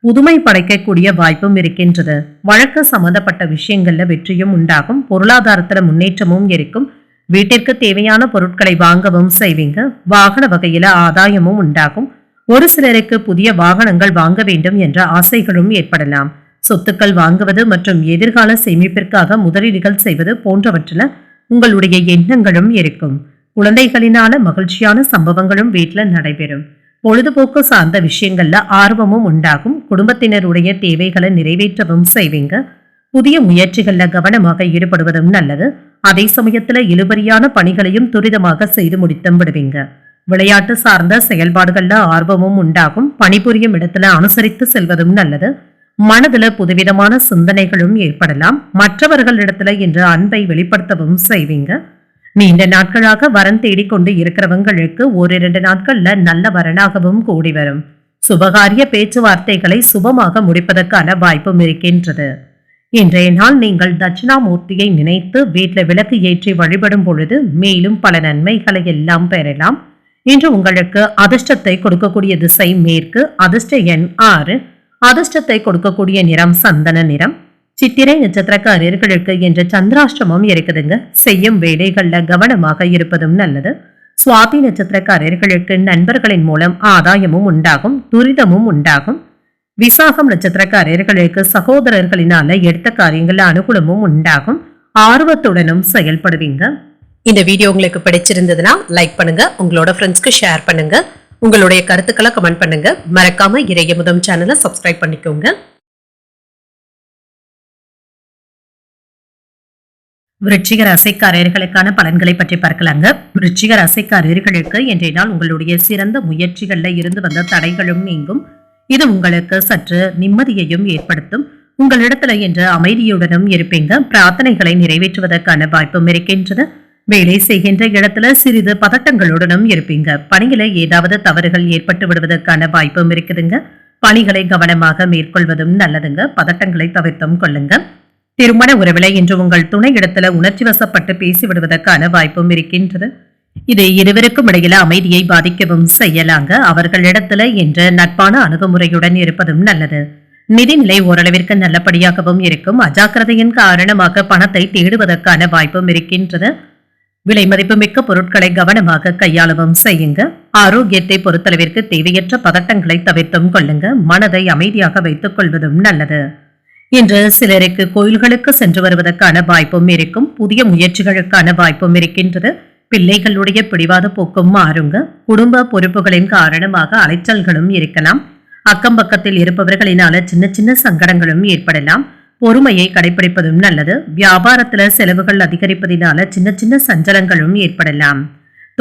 புதுமை படைக்கக்கூடிய வாய்ப்பும் இருக்கின்றது. வழக்கு சம்பந்தப்பட்ட விஷயங்கள்ல வெற்றியும் உண்டாகும். பொருளாதாரத்துல முன்னேற்றமும் இருக்கும். வீட்டிற்கு தேவையான பொருட்களை வாங்கவும் செய்வீங்க. வாகன வகையில ஆதாயமும் உண்டாகும். ஒரு சிலருக்கு புதிய வாகனங்கள் வாங்க வேண்டும் என்ற ஆசைகளும் ஏற்படலாம். சொத்துக்கள் வாங்குவது மற்றும் எதிர்கால சேமிப்பிற்காக முதலீடுகள் செய்வது போன்றவற்றில உங்களுடைய எண்ணங்களும் இருக்கும். குழந்தைகளினால மகிழ்ச்சியான சம்பவங்களும் வீட்டுல நடைபெறும். பொழுதுபோக்கு சார்ந்த விஷயங்கள்ல ஆர்வமும் உண்டாகும். குடும்பத்தினருடைய தேவைகளை நிறைவேற்றவும் செய்வீங்க. புதிய முயற்சிகள்ல கவனமாக ஈடுபடுவதும் நல்லது. அதே சமயத்துல இழுபறியான பணிகளையும் துரிதமாக செய்து முடித்தும் விடுவீங்க. விளையாட்டு சார்ந்த செயல்பாடுகள்ல ஆர்வமும் உண்டாகும். பணிபுரியும் இடத்துல அனுசரித்து செல்வதும் நல்லது. மனதுல புதுவிதமான சிந்தனைகளும் ஏற்படலாம். மற்றவர்களிடத்துல இன்று அன்பை வெளிப்படுத்தவும் செய்வீங்க. நீண்ட நாட்களாக வரன் தேடிக்கொண்டு இருக்கிறவங்களுக்கு 1-2 நாட்கள்ல நல்ல வரனாகவும் கூடி வரும். சுபகாரிய பேச்சுவார்த்தைகளை சுபமாக முடிப்பதற்கான வாய்ப்பும் இருக்கின்றது. இன்றைய நாள் நீங்கள் தட்சிணாமூர்த்தியை நினைத்து வீட்டில் விளக்கு ஏற்றி வழிபடும் பொழுது மேலும் பல நன்மைகளை எல்லாம் பெறலாம். இன்று உங்களுக்கு அதிர்ஷ்டத்தை கொடுக்கக்கூடிய திசை மேற்கு. அதிர்ஷ்ட எண் 6. அதிர்ஷ்டத்தை கொடுக்கக்கூடிய நிறம் சந்தன நிறம். சித்திரை நட்சத்திரக்காரர்களுக்கு என்ற சந்திராஷ்டமம் இருக்குதுங்க. செய்யும் வேலைகள்ல கவனமாக இருப்பதும் நல்லது. சுவாதி நட்சத்திரக்காரர்களுக்கு நண்பர்களின் மூலம் ஆதாயமும் உண்டாகும். துரிதமும் உண்டாகும். விசாகம் நட்சத்திரக்காரர்களுக்கு சகோதரர்களினால எடுத்த காரியங்கள்ல அனுகூலமும் உண்டாகும். ஆர்வத்துடனும் செயல்படுவீங்க. இந்த வீடியோ உங்களுக்கு பிடிச்சிருந்ததுன்னா லைக் பண்ணுங்க, உங்களோட ஃப்ரெண்ட்ஸ்க்கு ஷேர் பண்ணுங்க. உங்களுடைய கருத்துக்களை கமெண்ட் பண்ணுங்க. மறக்காம இறையமுதம் சேனலை சப்ஸ்கிரைப் பண்ணிக்கோங்க. விருச்சிக ராசிக்காரர்களுக்கான பலன்களை பற்றி பார்க்கலாங்க. விருச்சிக ராசிக்காரர்களுக்கு இன்றைய நாள் உங்களுடைய சிறந்த முயற்சிகள்ல இருந்து வந்த தடைகளும் நீங்கும். இது உங்களுக்கு சற்று நிம்மதியையும் ஏற்படுத்தும். உங்களிடத்துல இன்று அமைதியுடனும் இருப்பீங்க. பிரார்த்தனைகளை நிறைவேற்றுவதற்கான வாய்ப்பும் இருக்கின்றது. வேலை செய்கின்ற இடத்துல சிறிது பதட்டங்களுடனும் இருப்பீங்க. பணிகளை ஏதாவது தவறுகள் ஏற்பட்டு விடுவதற்கான வாய்ப்பும் இருக்குதுங்க. பணிகளை கவனமாக மேற்கொள்வதும் நல்லதுங்க. பதட்டங்களை தவிர்த்தும் கொள்ளுங்க. திருமண உறவில இன்று உங்கள் துணை இடத்துல உணர்ச்சி வசப்பட்டு பேசிவிடுவதற்கான வாய்ப்பும் இருக்கின்றது. இது இருவருக்கும் இடையில அமைதியை பாதிக்கவும் செய்யலாங்க. அவர்களிடத்துல இன்று நட்பான அணுகுமுறையுடன் இருப்பதும் நல்லது. நிதிநிலை ஓரளவிற்கு நல்லபடியாகவும் இருக்கும். அஜாக்கிரதையின் காரணமாக பணத்தை தேடுவதற்கான வாய்ப்பும் இருக்கின்றது. விலை மதிப்புமிக்க பொருட்களை கவனமாக கையாளவும் செய்யுங்க. ஆரோக்கியத்தை பொறுத்தளவிற்கு தேவையற்ற பதட்டங்களை தவிர்த்தும் கொள்ளுங்க. மனதை அமைதியாக வைத்துக் கொள்வதும் நல்லது. இன்று சிலருக்கு கோயில்களுக்கு சென்று வருவதற்கான வாய்ப்பும் இருக்கும். புதிய முயற்சிகளுக்கான வாய்ப்பும் இருக்கின்றது. பிள்ளைகளுடைய பிடிவாத போக்கும் மாறுங்க. குடும்ப பொறுப்புகளின் காரணமாக அலைச்சல்களும் இருக்கலாம். அக்கம் பக்கத்தில் இருப்பவர்களினால சின்ன சின்ன சங்கடங்களும் ஏற்படலாம். பொறுமையை கடைபிடிப்பதும் நல்லது. வியாபாரத்துல செலவுகள் அதிகரிப்பதினால சின்ன சின்ன சஞ்சலங்களும் ஏற்படலாம்.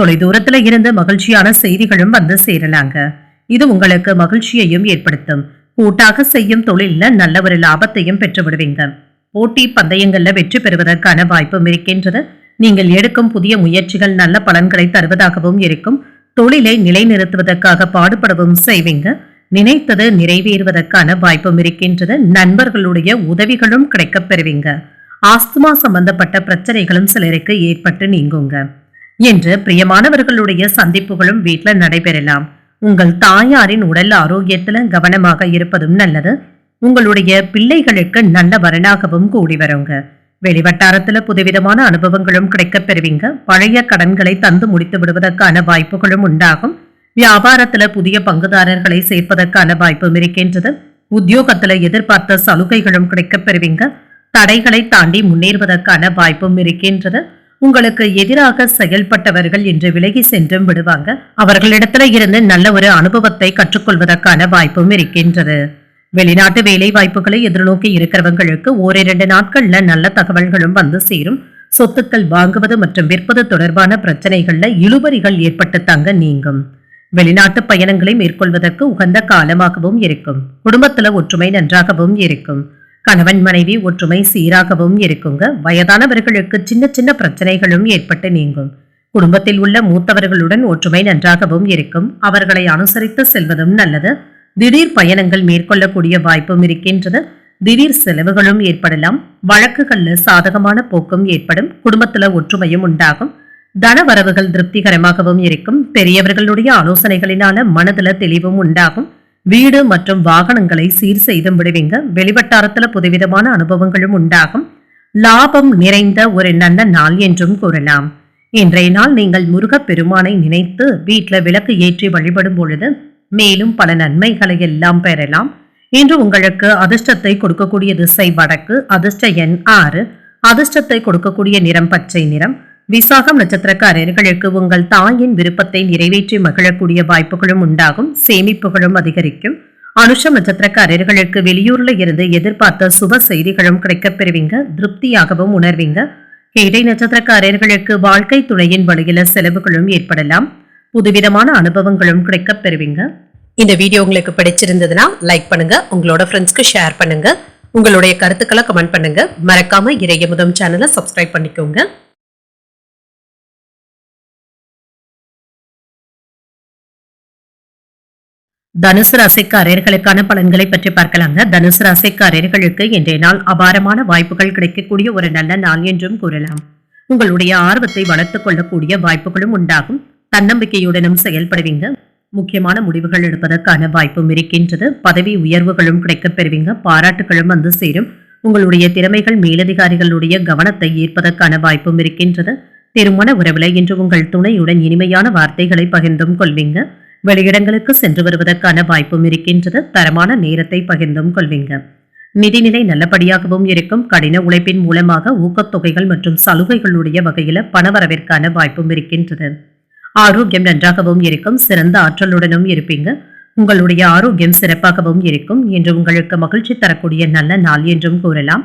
தொலைதூரத்துல இருந்து மகிழ்ச்சியான செய்திகளும் வந்து சேரலாங்க. இது உங்களுக்கு மகிழ்ச்சியையும் ஏற்படுத்தும். கூட்டாக செய்யும் தொழில்ல நல்ல ஒரு லாபத்தையும் பெற்று விடுவீங்க. போட்டி பந்தயங்கள்ல வெற்றி பெறுவதற்கான வாய்ப்பும் இருக்கின்றது. நீங்கள் எடுக்கும் புதிய முயற்சிகள் நல்ல பலன்களை தருவதாகவும் இருக்கும். தொழிலை நிலைநிறுத்துவதற்காக பாடுபடவும் செய்வீங்க. நினைத்தது நிறைவேறுவதற்கான வாய்ப்பும் இருக்கின்றது. நண்பர்களுடைய உதவிகளும் கிடைக்கப் பெறுவீங்க. ஆஸ்துமா சம்பந்தப்பட்ட பிரச்சனைகளும் சிலருக்கு ஏற்பட்டு நீங்குங்க. என்று பிரியமானவர்களுடைய சந்திப்புகளும் வீட்டுல நடைபெறலாம். உங்கள் தாயாரின் உடல் ஆரோக்கியத்துல கவனமாக இருப்பதும் நல்லது. உங்களுடைய பிள்ளைகளுக்கு நல்ல வரனாகவும் கூடி வருங்க. வெளிவட்டாரத்துல புதுவிதமான அனுபவங்களும் கிடைக்கப் பெறுவீங்க. பழைய கடன்களை தந்து முடித்து விடுவதற்கான வாய்ப்புகளும் உண்டாகும். வியாபாரத்துல புதிய பங்குதாரர்களை சேர்ப்பதற்கான வாய்ப்பும் இருக்கின்றது. உத்தியோகத்துல எதிர்பார்த்த சலுகைகளும் கிடைக்கப் பெறுவீங்க. தடைகளை தாண்டி முன்னேறுவதற்கான வாய்ப்பும் இருக்கின்றது. உங்களுக்கு எதிராக செயல்பட்டவர்கள் இன்று விலகி சென்றும் விடுவாங்க. அவர்களிடத்துல இருந்து நல்ல ஒரு அனுபவத்தை கற்றுக்கொள்வதற்கான வாய்ப்பும் இருக்கின்றது. வெளிநாட்டு வேலை வாய்ப்புகளை எதிர்நோக்கி இருக்கிறவங்களுக்கு ஓரிரண்டு நாட்கள்ல நல்ல தகவல்களும் வந்து சேரும். சொத்துக்கள் வாங்குவது மற்றும் விற்பது தொடர்பான பிரச்சனைகள்ல இழுபறிகள் ஏற்பட்டு தங்க நீங்கும். வெளிநாட்டு பயணங்களை மேற்கொள்வதற்கு உகந்த காலமாகவும் இருக்கும். குடும்பத்துல ஒற்றுமை நன்றாகவும் இருக்கும். கணவன் மனைவி ஒற்றுமை சீராகவும் இருக்குங்க. வயதானவர்களுக்கு சின்ன சின்ன பிரச்சனைகளும் ஏற்பட்டு நீங்கும். குடும்பத்தில் உள்ள மூத்தவர்களுடன் ஒற்றுமை நன்றாகவும் இருக்கும். அவர்களை அனுசரித்து செல்வதும் நல்லது. திடீர் பயணங்கள் மேற்கொள்ளக்கூடிய வாய்ப்பும் இருக்கின்றது. திடீர் செலவுகளும் ஏற்படலாம். வழக்குகள்ல சாதகமான போக்கும் ஏற்படும். குடும்பத்துல ஒற்றுமையும் உண்டாகும். தன வரவுகள் திருப்திகரமாகவும் இருக்கும். பெரியவர்களுடைய ஆலோசனைகளினால மனதுல தெளிவும் உண்டாகும். வீடு மற்றும் வாகனங்களை சீர் செய்தும் விடுவீங்க. வெளிவட்டாரத்துல புதுவிதமான அனுபவங்களும் உண்டாகும். லாபம் நிறைந்த ஒரு நல்ல நாள் என்றும் கூறலாம். இன்றைய நாள் நீங்கள் முருகப் பெருமானை நினைத்து வீட்டுல விளக்கு ஏற்றி வழிபடும் பொழுது மேலும் பல நன்மைகளை எல்லாம் பெறலாம். இன்று உங்களுக்கு அதிர்ஷ்டத்தை கொடுக்கக்கூடிய திசை வடக்கு. அதிர்ஷ்ட எண் 6. அதிர்ஷ்டத்தை கொடுக்கக்கூடிய நிறம் பச்சை நிறம். விசாகம் நட்சத்திரக்காரர்களுக்கு உங்கள் தாயின் விருப்பத்தை நிறைவேற்றி மகிழக்கூடிய வாய்ப்புகளும் உண்டாகும். சேமிப்புகளும் அதிகரிக்கும். அனுஷம் நட்சத்திரக்காரர்களுக்கு வெளியூர்ல இருந்து எதிர்பார்த்த சுப செய்திகளும் கிடைக்கப் பெறுவீங்க. திருப்தியாகவும் உணர்வீங்க. கேட்டை நட்சத்திரக்காரர்களுக்கு வாழ்க்கை துணையின் வழியில செலவுகளும் ஏற்படலாம். புதுவிதமான அனுபவங்களும் கிடைக்கப் பெறுவீங்க. இந்த வீடியோ உங்களுக்கு பிடிச்சிருந்ததுன்னா லைக் பண்ணுங்க. உங்களோட ஃப்ரெண்ட்ஸ்க்கு ஷேர் பண்ணுங்க. உங்களுடைய கருத்துக்களை கமெண்ட் பண்ணுங்க. மறக்காம இறையமுதம் சேனலை சப்ஸ்கிரைப் பண்ணிக்கோங்க. தனுசு ராசிக்காரர்களுக்கான பலன்களை பற்றி பார்க்கலாங்க. தனுசு ராசிக்காரர்களுக்கு இன்றைய நாள் அபாரமான வாய்ப்புகள் கிடைக்கக்கூடிய ஒரு நல்ல நாள் என்றும் கூறலாம். உங்களுடைய ஆர்வத்தை வளர்த்துக் கொள்ளக்கூடிய வாய்ப்புகளும் உண்டாகும். தன்னம்பிக்கையுடனும் செயல்படுவீங்க. முக்கியமான முடிவுகள் எடுப்பதற்கான வாய்ப்பும் இருக்கின்றது. பதவி உயர்வுகளும் கிடைக்கப் பெறுவீங்க. பாராட்டுகளும் வந்து சேரும். உங்களுடைய திறமைகள் மேலதிகாரிகளுடைய கவனத்தை ஈர்ப்பதற்கான வாய்ப்பும் இருக்கின்றது. திருமண உறவுல இன்று உங்கள் துணையுடன் இனிமையான வார்த்தைகளை பகிர்ந்தும் கொள்வீங்க. வெளியிடங்களுக்கு சென்று வருவதற்கான வாய்ப்பும் இருக்கின்றது. தரமான நேரத்தை பகிர்ந்தும் கொள்வீங்க. நிதிநிலை நல்லபடியாகவும் இருக்கும். கடின உழைப்பின் மூலமாக ஊக்கத்தொகைகள் மற்றும் சலுகைகளுடைய வகையில பணவரவிற்கான வாய்ப்பும் இருக்கின்றது. ஆரோக்கியம் நன்றாகவும் இருக்கும். சிறந்த ஆற்றலுடனும் இருப்பீங்க. உங்களுடைய ஆரோக்கியம் சிறப்பாகவும் இருக்கும். என்று உங்களுக்கு மகிழ்ச்சி தரக்கூடிய நல்ல நாள் என்றும் கூறலாம்.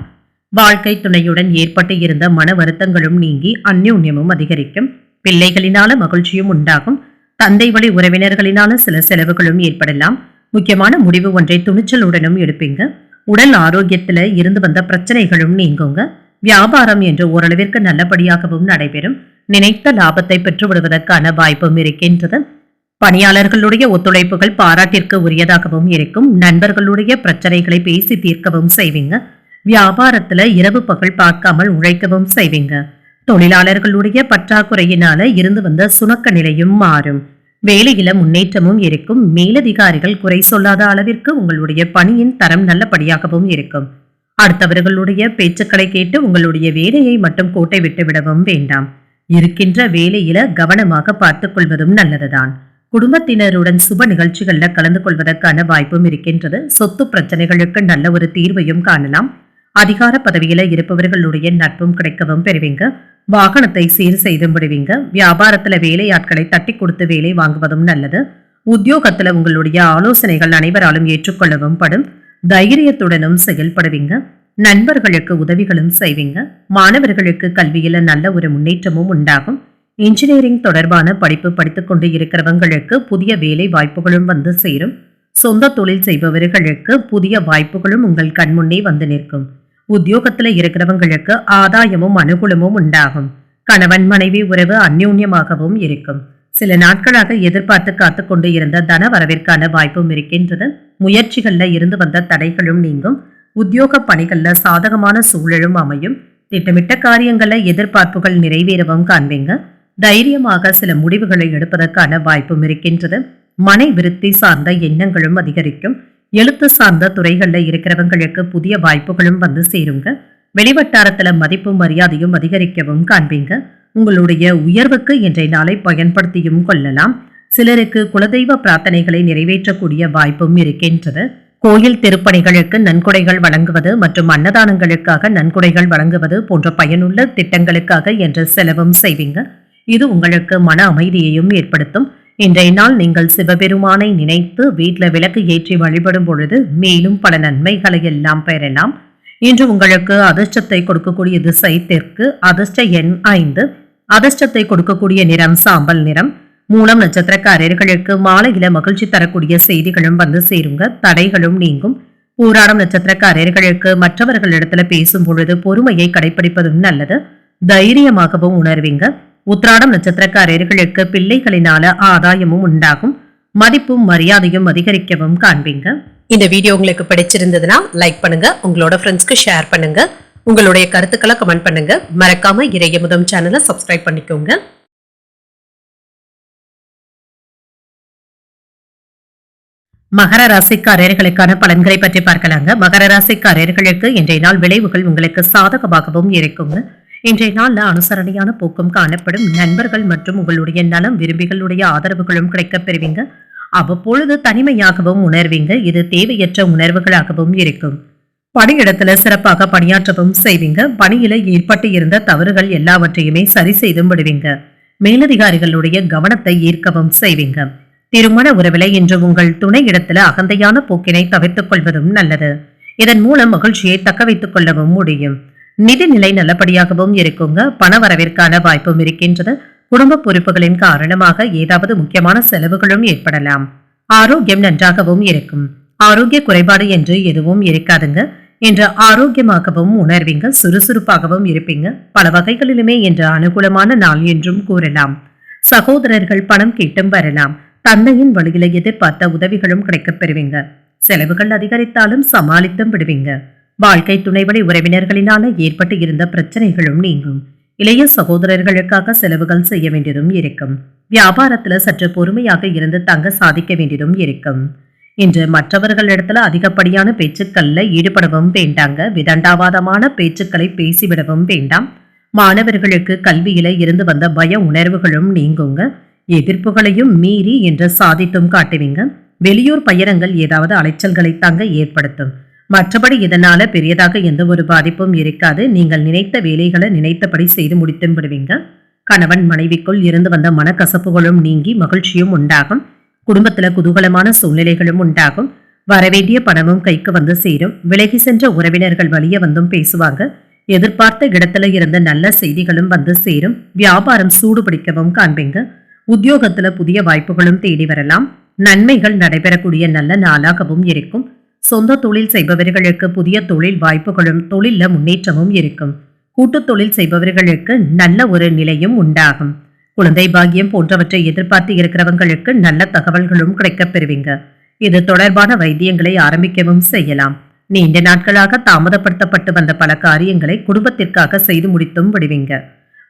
வாழ்க்கை துணையுடன் ஏற்பட்டு இருந்த மன வருத்தங்களும் நீங்கி அந்யோன்யமும் அதிகரிக்கும். பிள்ளைகளினால மகிழ்ச்சியும் உண்டாகும். தந்தை வழி உறவினர்களினால சில செலவுகளும் ஏற்படலாம். முக்கியமான முடிவு ஒன்றை துணிச்சலுடனும் எடுப்பீங்க. உடல் ஆரோக்கியத்துல இருந்து வந்த பிரச்சனைகளும் நீங்குங்க. வியாபாரம் என்று ஓரளவிற்கு நல்லபடியாகவும் நடைபெறும். நினைத்த லாபத்தை பெற்று விடுவதற்கான வாய்ப்பும் இருக்கின்றது. பணியாளர்களுடைய ஒத்துழைப்புகள் பாராட்டிற்கு உரியதாகவும் இருக்கும். நண்பர்களுடைய பிரச்சனைகளை பேசி தீர்க்கவும் செய்வீங்க. வியாபாரத்துல இரவு பகல் பார்க்காமல் உழைக்கவும் செய்வீங்க. தொழிலாளர்களுடைய பற்றாக்குறையினால இருந்து வந்த சுணக்க நிலையும் மாறும். வேலையில முன்னேற்றமும் இருக்கும். மேலதிகாரிகள் குறை சொல்லாத அளவிற்கு உங்களுடைய பணியின் தரம் நல்லபடியாகவும் இருக்கும். அடுத்தவர்களுடைய பேச்சுக்களை கேட்டு உங்களுடைய வேலையை மட்டும் கோட்டை விட்டு விடவும் வேண்டாம். இருக்கின்ற வேலையில கவனமாக பார்த்துக் கொள்வதும் நல்லதுதான். குடும்பத்தினருடன் சுப நிகழ்ச்சிகள்ல கலந்து கொள்வதற்கான வாய்ப்பும் இருக்கின்றது. சொத்து பிரச்சனைகளுக்கு நல்ல ஒரு தீர்வையும் காணலாம். அதிகார பதவியில இருப்பவர்களுடைய நட்பும் கிடைக்கவும் பெறுவீங்க. வாகனத்தை சீர் செய்து விடுவீங்க. வியாபாரத்துல வேலையாட்களை தட்டி கொடுத்து வேலை வாங்குவதும் நல்லது. உத்தியோகத்துல உங்களுடைய ஆலோசனைகள் அனைவராலும் ஏற்றுக்கொள்ளவும் படும். தைரியத்துடனும் செயல்படுவீங்க. நண்பர்களுக்கு உதவிகளும் செய்வீங்க. மாணவர்களுக்கு கல்வியில நல்ல ஒரு முன்னேற்றமும் உண்டாகும். இன்ஜினியரிங் தொடர்பான படிப்பு படித்துக் கொண்டு இருக்கிறவங்களுக்கு புதிய வேலை வாய்ப்புகளும் வந்து சேரும். சொந்த தொழில் செய்பவர்களுக்கு புதிய வாய்ப்புகளும் உங்கள் கண்முன்னே வந்து நிற்கும். உத்தியோகத்துல இருக்கிறவங்களுக்கு ஆதாயமும் அனுகூலமும் உண்டாகும். கணவன் மனைவி உறவு அந்யோன்யமாகவும் இருக்கும். சில நாட்களாக எதிர்பார்த்து காத்து கொண்டு இருந்த தன வரவிற்கான வாய்ப்பும் இருக்கின்றது. முயற்சிகள்ல இருந்து வந்த தடைகளும் நீங்கும். உத்தியோக பணிகள்ல சாதகமான சூழலும் அமையும். திட்டமிட்ட காரியங்கள்ல எதிர்பார்ப்புகள் நிறைவேறவும் காண்பீங்க. தைரியமாக சில முடிவுகளை எடுப்பதற்கான வாய்ப்பும் இருக்கின்றது. மனை விருத்தி சார்ந்த எண்ணங்களும் அதிகரிக்கும். எழுத்து சார்ந்த துறைகள்ல இருக்கிறவங்களுக்கு புதிய வாய்ப்புகளும் வந்து சேருங்க. வெளிவட்டாரத்துல மதிப்பும் மரியாதையும் அதிகரிக்கவும் காண்பீங்க. உங்களுடைய உயர்வுக்கு இன்றைய நாளை பயன்படுத்தியும் கொள்ளலாம். சிலருக்கு குலதெய்வ பிரார்த்தனைகளை நிறைவேற்றக்கூடிய வாய்ப்பும் இருக்கின்றது. கோயில் திருப்பணிகளுக்கு நன்கொடைகள் வழங்குவது மற்றும் அன்னதானங்களுக்காக நன்கொடைகள் வழங்குவது போன்ற பயனுள்ள திட்டங்களுக்காக என்ற செலவும் செய்வீங்க. இது உங்களுக்கு மன அமைதியையும் ஏற்படுத்தும். இன்றைய நாள் நீங்கள் சிவபெருமானை நினைத்து வீட்டில் விளக்கு ஏற்றி வழிபடும் பொழுது மேலும் பல நன்மைகளை எல்லாம் பெறலாம். இன்று உங்களுக்கு அதிர்ஷ்டத்தை கொடுக்கக்கூடிய திசை தெற்கு. அதிர்ஷ்ட எண் 5. அதிர்ஷ்டத்தை கொடுக்கக்கூடிய நிறம் சாம்பல் நிறம். மூலம் நட்சத்திரக்காரர்களுக்கு மாலையில மகிழ்ச்சி தரக்கூடிய செய்திகளும் வந்து சேருங்க. தடைகளும் நீங்கும். பூராடம் நட்சத்திரக்காரர்களுக்கு மற்றவர்களிடத்துல பேசும் பொழுது பொறுமையை கடைபிடிப்பதும் நல்லது. தைரியமாகவும் உணர்வீங்க. உத்திராடம் நட்சத்திரக்காரர்களுக்கு பிள்ளைகளினால ஆதாயமும் உண்டாகும். மதிப்பும் மரியாதையும் அதிகரிக்கவும் காண்பீங்க. இந்த வீடியோ உங்களுக்கு பிடிச்சிருந்ததுன்னா லைக் பண்ணுங்க. உங்களோட ஃப்ரெண்ட்ஸ்க்கு ஷேர் பண்ணுங்க. உங்களுடைய கருத்துக்களை கமெண்ட் பண்ணுங்க. மறக்காம இறையமுதம் சேனலை சப்ஸ்கிரைப் பண்ணிக்கோங்க. மகர ராசிக்காரர்களுக்கான பலன்களை பற்றி பார்க்கலாங்க. மகர ராசிக்காரர்களுக்கு இன்றைய நாள் விளைவுகள் உங்களுக்கு சாதகமாகவும் இருக்குங்க. இன்றைய நாள்ல அனுசரணையான போக்கும் காணப்படும். நண்பர்கள் மற்றும் உங்களுடைய நலம் விரும்பிகளுடைய ஆதரவுகளும் கிடைக்கப் பெறுவீங்க. அவ்வப்பொழுது தனிமையாகவும் உணர்வீங்க. இது தேவையற்ற உணர்வுகளாகவும் இருக்கும். பணியிடத்துல சிறப்பாக பணியாற்றவும் செய்வீங்க. பணியில ஏற்பட்டு இருந்த தவறுகள் எல்லாவற்றையுமே சரி செய்தும் விடுவீங்க. மேலதிகாரிகளுடைய கவனத்தை ஈர்க்கவும் செய்வீங்க. திருமண உறவில இன்று உங்கள் துணை இடத்துல அகந்தையான போக்கினை தவிர்த்துக் கொள்வதும் நல்லது. இதன் மூலம் மகிழ்ச்சியை தக்க வைத்துக் கொள்ளவும் முடியும். நிதிநிலை நல்லபடியாகவும் இருக்குங்க. பண வரவிற்கான வாய்ப்பும் இருக்கின்றது. குடும்ப பொறுப்புகளின் காரணமாக ஏதாவது முக்கியமான செலவுகளும் ஏற்படலாம். ஆரோக்கியம் நன்றாகவும் இருக்கும். ஆரோக்கிய குறைபாடு என்று எதுவும் இருக்காதுங்க. என்று ஆரோக்கியமாகவும் உணர்வீங்க. சுறுசுறுப்பாகவும் இருப்பீங்க. பல வகைகளிலுமே என்று அனுகூலமான நாள் என்றும் கூறலாம். சகோதரர்கள் பணம் கேட்டும் வரலாம். தந்தையின் வழியில எதிர்பார்த்த உதவிகளும் கிடைக்கப் பெறுவீங்க. செலவுகள் அதிகரித்தாலும் சமாளித்தும் விடுவீங்க. வாழ்க்கை துணைவழி உறவினர்களினால ஏற்பட்டு இருந்த பிரச்சனைகளும் நீங்கும். இளைய சகோதரர்களுக்காக செலவுகள் செய்ய வேண்டியதும் இருக்கும். வியாபாரத்துல சற்று பொறுமையாக இருந்து தங்க சாதிக்க வேண்டியதும் இருக்கும். இன்று மற்றவர்களிடத்துல அதிகப்படியான பேச்சுக்கள்ல ஈடுபடவும் வேண்டாங்க. விதண்டாவாதமான பேச்சுக்களை பேசிவிடவும் வேண்டாம். மாணவர்களுக்கு கல்வியில இருந்து வந்த பய உணர்வுகளும் நீங்குங்க. எதிர்ப்புகளையும் மீறி என்று சாதித்தும் காட்டுவீங்க. வெளியூர் பயணங்கள் ஏதாவது அலைச்சல்களை தாங்க ஏற்படுத்தும். மற்றபடி இதனால பெரியதாக எந்த ஒரு பாதிப்பும் இருக்காது. நீங்கள் நினைத்த வேலைகளை நினைத்தபடி செய்து முடித்தும் விடுவீங்க. கணவன் மனைவிக்குள் இருந்து வந்த மனக்கசப்புகளும் நீங்கி மகிழ்ச்சியும் உண்டாகும். குடும்பத்துல குதூகலமான சூழ்நிலைகளும் உண்டாகும். வரவேண்டிய பணமும் கைக்கு வந்து சேரும். விலகி சென்ற உறவினர்கள் வழிய வந்தும் பேசுவாங்க. எதிர்பார்த்த இடத்துல இருந்த நல்ல செய்திகளும் வந்து சேரும். வியாபாரம் சூடுபிடிக்கவும் காண்பீங்க. உத்தியோகத்துல புதிய வாய்ப்புகளும் தேடி வரலாம். நன்மைகள் நடைபெறக்கூடிய நல்ல நாளாகவும் இருக்கும். சொந்த தொழில் செய்பவர்களுக்கு புதிய தொழில் வாய்ப்புகளும் தொழில முன்னேற்றமும் இருக்கும். கூட்டு தொழில் செய்பவர்களுக்கு நல்ல ஒரு நிலையும் உண்டாகும். குழந்தை பாக்கியம் போன்றவற்றை எதிர்பார்த்து இருக்கிறவங்களுக்கு நல்ல தகவல்களும் கிடைக்கப் பெறுவீங்க. இது தொடர்பான வைத்தியங்களை ஆரம்பிக்கவும் செய்யலாம். நீண்ட நாட்களாக தாமதப்படுத்தப்பட்டு வந்த பல காரியங்களை குடும்பத்திற்காக செய்து முடித்தும் விடுவீங்க.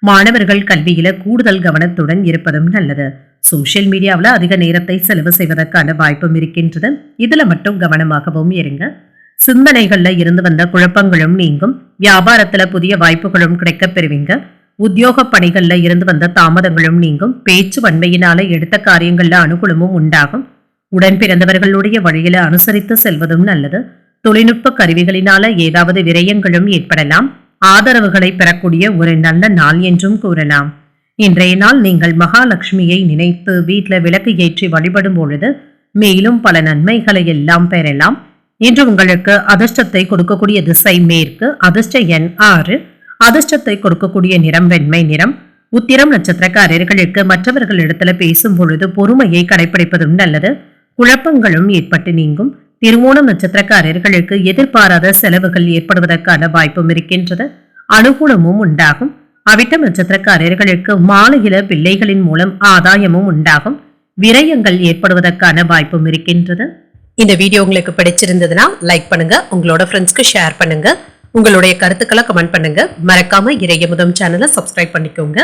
மாணவர்கள் கல்வியில கூடுதல் கவனத்துடன் இருப்பதும் நல்லது. சோசியல் மீடியாவில் அதிக நேரத்தை செலவு செய்வதற்கான வாய்ப்பும் இருக்கின்றது. இதுல மட்டும் கவனமாகவும் இருங்க. சிந்தனைகள்ல இருந்து வந்த குழப்பங்களும் நீங்கும். வியாபாரத்துல புதிய வாய்ப்புகளும் கிடைக்கப் பெறுவீங்க. உத்தியோக பணிகள்ல இருந்து வந்த தாமதங்களும் நீங்கும். பேச்சு வன்மையினால எடுத்த காரியங்கள்ல அனுகூலமும் உண்டாகும். உடன் பிறந்தவர்களுடைய வழியில அனுசரித்து செல்வதும் நல்லது. தொழில்நுட்ப கருவிகளினால ஏதாவது விரயங்களும் ஏற்படலாம். ஆதரவுகளை பெறக்கூடிய ஒரு நல்ல நாள் என்றும் கூறலாம். இன்றைய நாள் நீங்கள் மகாலட்சுமியை நினைத்து வீட்டுல விளக்கு ஏற்றி வழிபடும் பொழுது மேலும் பல நன்மைகளை எல்லாம் பெறலாம். இன்று உங்களுக்கு அதிர்ஷ்டத்தை கொடுக்கக்கூடிய திசை மேற்கு. அதிர்ஷ்ட எண் 6. அதிர்ஷ்டத்தை கொடுக்கக்கூடிய நிறம் வெண்மை நிறம். உத்திரம் நட்சத்திரக்காரர்களுக்கு மற்றவர்களிடத்துல பேசும் பொழுது பொறுமையை கடைபிடிப்பதும் நல்லது. குழப்பங்களும் ஏற்பட்டு நீங்கும். திருவோணம் நட்சத்திரக்காரர்களுக்கு எதிர்பாராத செலவுகள் ஏற்படுவதற்கான வாய்ப்பும் இருக்கின்றது. அனுகூலமும் உண்டாகும். அவிட்டம் நட்சத்திரக்காரர்களுக்கு மாலையில பிள்ளைகளின் மூலம் ஆதாயமும் உண்டாகும். விரயங்கள் ஏற்படுவதற்கான வாய்ப்பும் இருக்கின்றது. இந்த வீடியோ உங்களுக்கு பிடிச்சிருந்ததுன்னா லைக் பண்ணுங்க. உங்களோட ஃப்ரெண்ட்ஸ்க்கு ஷேர் பண்ணுங்க. உங்களுடைய கருத்துக்களை கமெண்ட் பண்ணுங்க. மறக்காம இறையமுதம் சேனலை சப்ஸ்கிரைப் பண்ணிக்கோங்க.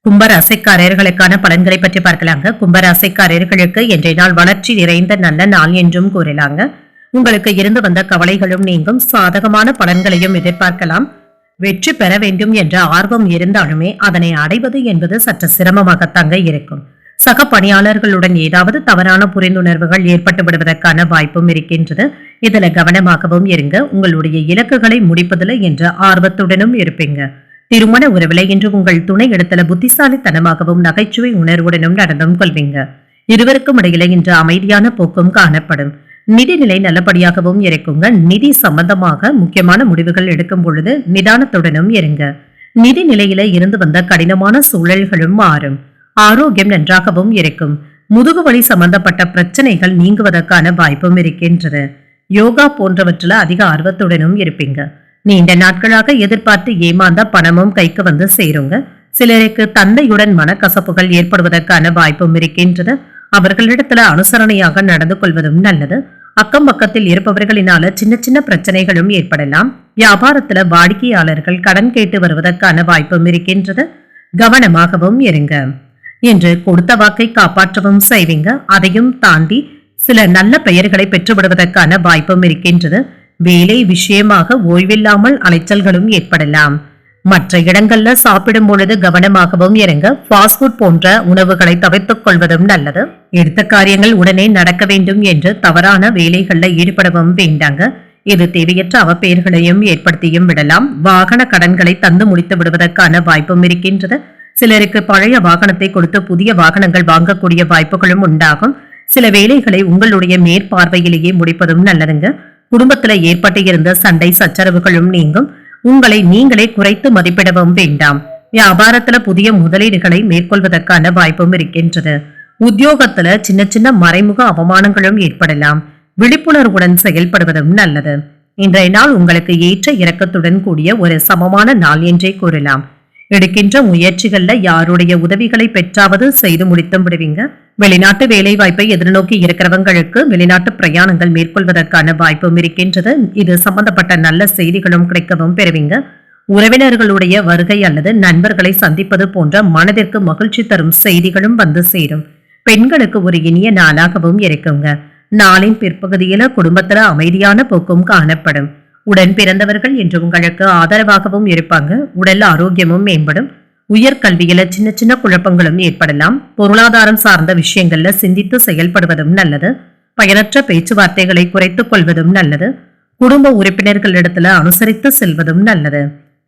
கும்பராசிக்காரர்களுக்கான பலன்களை பற்றி பார்க்கலாங்க. கும்பராசிக்காரர்களுக்கு இன்றைய நாள் வளர்ச்சி நிறைந்த நல்ல நாள் என்றும் கூறலாங்க. உங்களுக்கு இருந்து வந்த கவலைகளும் நீங்கும். சாதகமான பலன்களையும் எதிர்பார்க்கலாம். வெற்றி பெற வேண்டும் என்ற ஆர்வம் இருந்தாலுமே அதனை அடைவது என்பது சற்று சிரமமாகத்தாங்க இருக்கும். சக பணியாளர்களுடன் ஏதாவது தவறான புரிந்துணர்வுகள் ஏற்பட்டு விடுவதற்கான வாய்ப்பும் இருக்கின்றது. இதுல கவனமாகவும் இருங்க. உங்களுடைய இலக்குகளை முடிப்பதில் என்ற ஆர்வத்துடனும் இருப்பீங்க. திருமண உறவிலை இன்று உங்கள் துணை இடத்துல புத்திசாலித்தனமாகவும் நகைச்சுவை உணர்வுடனும் நடந்தும் கொள்வீங்க. இருவருக்கும் இடையில இன்று அமைதியான போக்கும் காணப்படும். நிதிநிலை நல்லபடியாகவும் இருக்குங்க. நிதி சம்பந்தமாக முக்கியமான முடிவுகள் எடுக்கும் பொழுது நிதானத்துடனும் இருங்க. நிதி நிலையில இருந்து வந்த கடினமான சூழல்களும் மாறும். ஆரோக்கியம் நன்றாகவும் இருக்கும். முதுகுவலி சம்பந்தப்பட்ட பிரச்சனைகள் நீங்குவதற்கான வாய்ப்பும் இருக்கின்றது. யோகா போன்றவற்றில் அதிக ஆர்வத்துடனும் இருப்பீங்க. நீண்ட நாட்களாக எதிர்பார்த்து ஏமாந்த பணமும் கைக்கு வந்து சேருங்க. சிலருக்கு தந்தையுடன் மனக்கசப்புகள் ஏற்படுவதற்கான வாய்ப்பும் இருக்கின்றது. அவர்களிடத்துல அனுசரணையாக நடந்து கொள்வதும் நல்லது. அக்கம் பக்கத்தில் இருப்பவர்களினால சின்ன சின்ன பிரச்சனைகளும் ஏற்படலாம். வியாபாரத்துல வாடிக்கையாளர்கள் கடன் கேட்டு வருவதற்கான வாய்ப்பும் இருக்கின்றது. கவனமாகவும் இருங்க. என்று கொடுத்த வாக்கை காப்பாற்றவும் செய்வீங்க. அதையும் தாண்டி சில நல்ல பெயர்களை பெற்றுவிடுவதற்கான வாய்ப்பும் இருக்கின்றது. வேலை விஷயமாக ஓய்வில்லாமல் அலைச்சல்களும் ஏற்படலாம். மற்ற இடங்கள்ல சாப்பிடும் பொழுது கவனமாகவும் இருங்க. ஃபாஸ்ட் ஃபுட் போன்ற உணவுகளை தவிர்த்துக் கொள்வதும் நல்லது. எடுத்த காரியங்கள் உடனே நடக்க வேண்டும் என்று தவறான வேலைகள்ல ஈடுபடவும் வேண்டாங்க. இது தேவையற்ற அவப்பெயர்களையும் ஏற்படுத்தியும் விடலாம். வாகன கடன்களை தந்து முடித்து விடுவதற்கான வாய்ப்பும் இருக்கின்றது. சிலருக்கு பழைய வாகனத்தை கொடுத்து புதிய வாகனங்கள் வாங்கக்கூடிய வாய்ப்புகளும் உண்டாகும். சில வேலைகளை உங்களுடைய மேற்பார்வையிலேயே முடிப்பதும் நல்லதுங்க. குடும்பத்துல ஏற்பட்டு இருந்த சண்டை சச்சரவுகளும் நீங்கும். உங்களை நீங்களே குறைத்து மதிப்பிடவும் வேண்டாம். வியாபாரத்துல புதிய முதலீடுகளை மேற்கொள்வதற்கான வாய்ப்பும் இருக்கின்றது. உத்தியோகத்துல சின்ன சின்ன மறைமுக அவமானங்களும் ஏற்படலாம். விழிப்புணர்வுடன் செயல்படுவதும் நல்லது. இன்றைய நாள் உங்களுக்கு ஏற்ற இறக்கத்துடன் கூடிய ஒரு சமமான நாள் என்றே கூறலாம். எடுக்கின்ற முயற்சிகள்ல யாருடைய உதவிகளை பெற்றாவது செய்து முடித்தும் விடுவீங்க. வெளிநாட்டு வேலை வாய்ப்பை எதிர்நோக்கி இருக்கிறவங்களுக்கு வெளிநாட்டு பிரயாணங்கள் மேற்கொள்வதற்கான வாய்ப்பும் இருக்கின்றது. இது சம்பந்தப்பட்ட நல்ல செய்திகளும் கிடைக்கவும் பெறுவீங்க. உறவினர்களுடைய வருகை அல்லது நண்பர்களை சந்திப்பது போன்ற மனதிற்கு மகிழ்ச்சி தரும் செய்திகளும் வந்து சேரும். பெண்களுக்கு ஒரு இனிய நாளாகவும் இருக்குங்க. நாளின் பிற்பகுதியில குடும்பத்துல அமைதியான போக்கும் காணப்படும். உடன் பிறந்தவர்கள் என்று உங்களுக்கு ஆதரவாகவும் இருப்பாங்க. உடல் ஆரோக்கியமும் மேம்படும். உயர்கல்வியில சின்ன சின்ன குழப்பங்களும் ஏற்படலாம். பொருளாதாரம் சார்ந்த விஷயங்கள்ல சிந்தித்து செயல்படுவதும் நல்லது. பயனற்ற பேச்சுவார்த்தைகளை குறைத்துக் கொள்வதும் நல்லது. குடும்ப உறுப்பினர்களிடத்துல அனுசரித்து செல்வதும் நல்லது.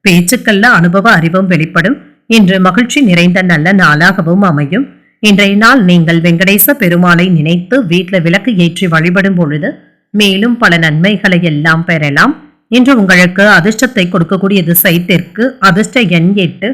பேச்சுக்கள்ல அனுபவ அறிவும் வெளிப்படும். இன்று மகிழ்ச்சி நிறைந்த நல்ல நாளாகவும் அமையும். இன்றைய நாள் நீங்கள் வெங்கடேச பெருமாளை நினைத்து வீட்டுல விளக்கு ஏற்றி வழிபடும் பொழுது மேலும் பல நன்மைகளை எல்லாம் பெறலாம். இன்று உங்களுக்கு அதிர்ஷ்டத்தை கொடுக்கக்கூடிய திசை தெற்கு, அதிர்ஷ்ட எண் 8,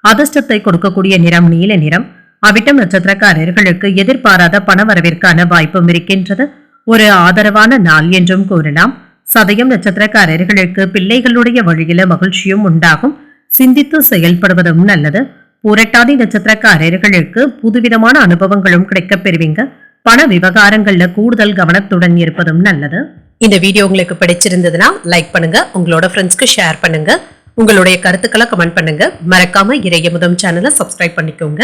அதிர்ஷ்டத்தை கொடுக்கக்கூடிய நிறம் நீல நிறம். அவிட்டம் நட்சத்திரக்காரர்களுக்கு எதிர்பாராத பண வரவிற்கான வாய்ப்பும் இருக்கின்றது. ஒரு ஆதரவான நாள் என்றும் கூறலாம். சதயம் நட்சத்திரக்காரர்களுக்கு பிள்ளைகளுடைய வழியில மகிழ்ச்சியும் உண்டாகும். சிந்தித்து செயல்படுவதும் நல்லது. பூரட்டாதி நட்சத்திரக்காரர்களுக்கு புதுவிதமான அனுபவங்களும் கிடைக்கப் பெறுவீங்க. பண விவகாரங்கள்ல கூடுதல் கவனத்துடன் இருப்பதும் நல்லது. இந்த வீடியோ உங்களுக்கு பிடிச்சிருந்ததுன்னா லைக் பண்ணுங்க, உங்களோட ஃப்ரெண்ட்ஸ்க்கு ஷேர் பண்ணுங்க, உங்களுடைய கருத்துக்களை கமெண்ட் பண்ணுங்க. மறக்காம இறையமுதம் சேனலை சப்ஸ்கிரைப் பண்ணிக்கோங்க.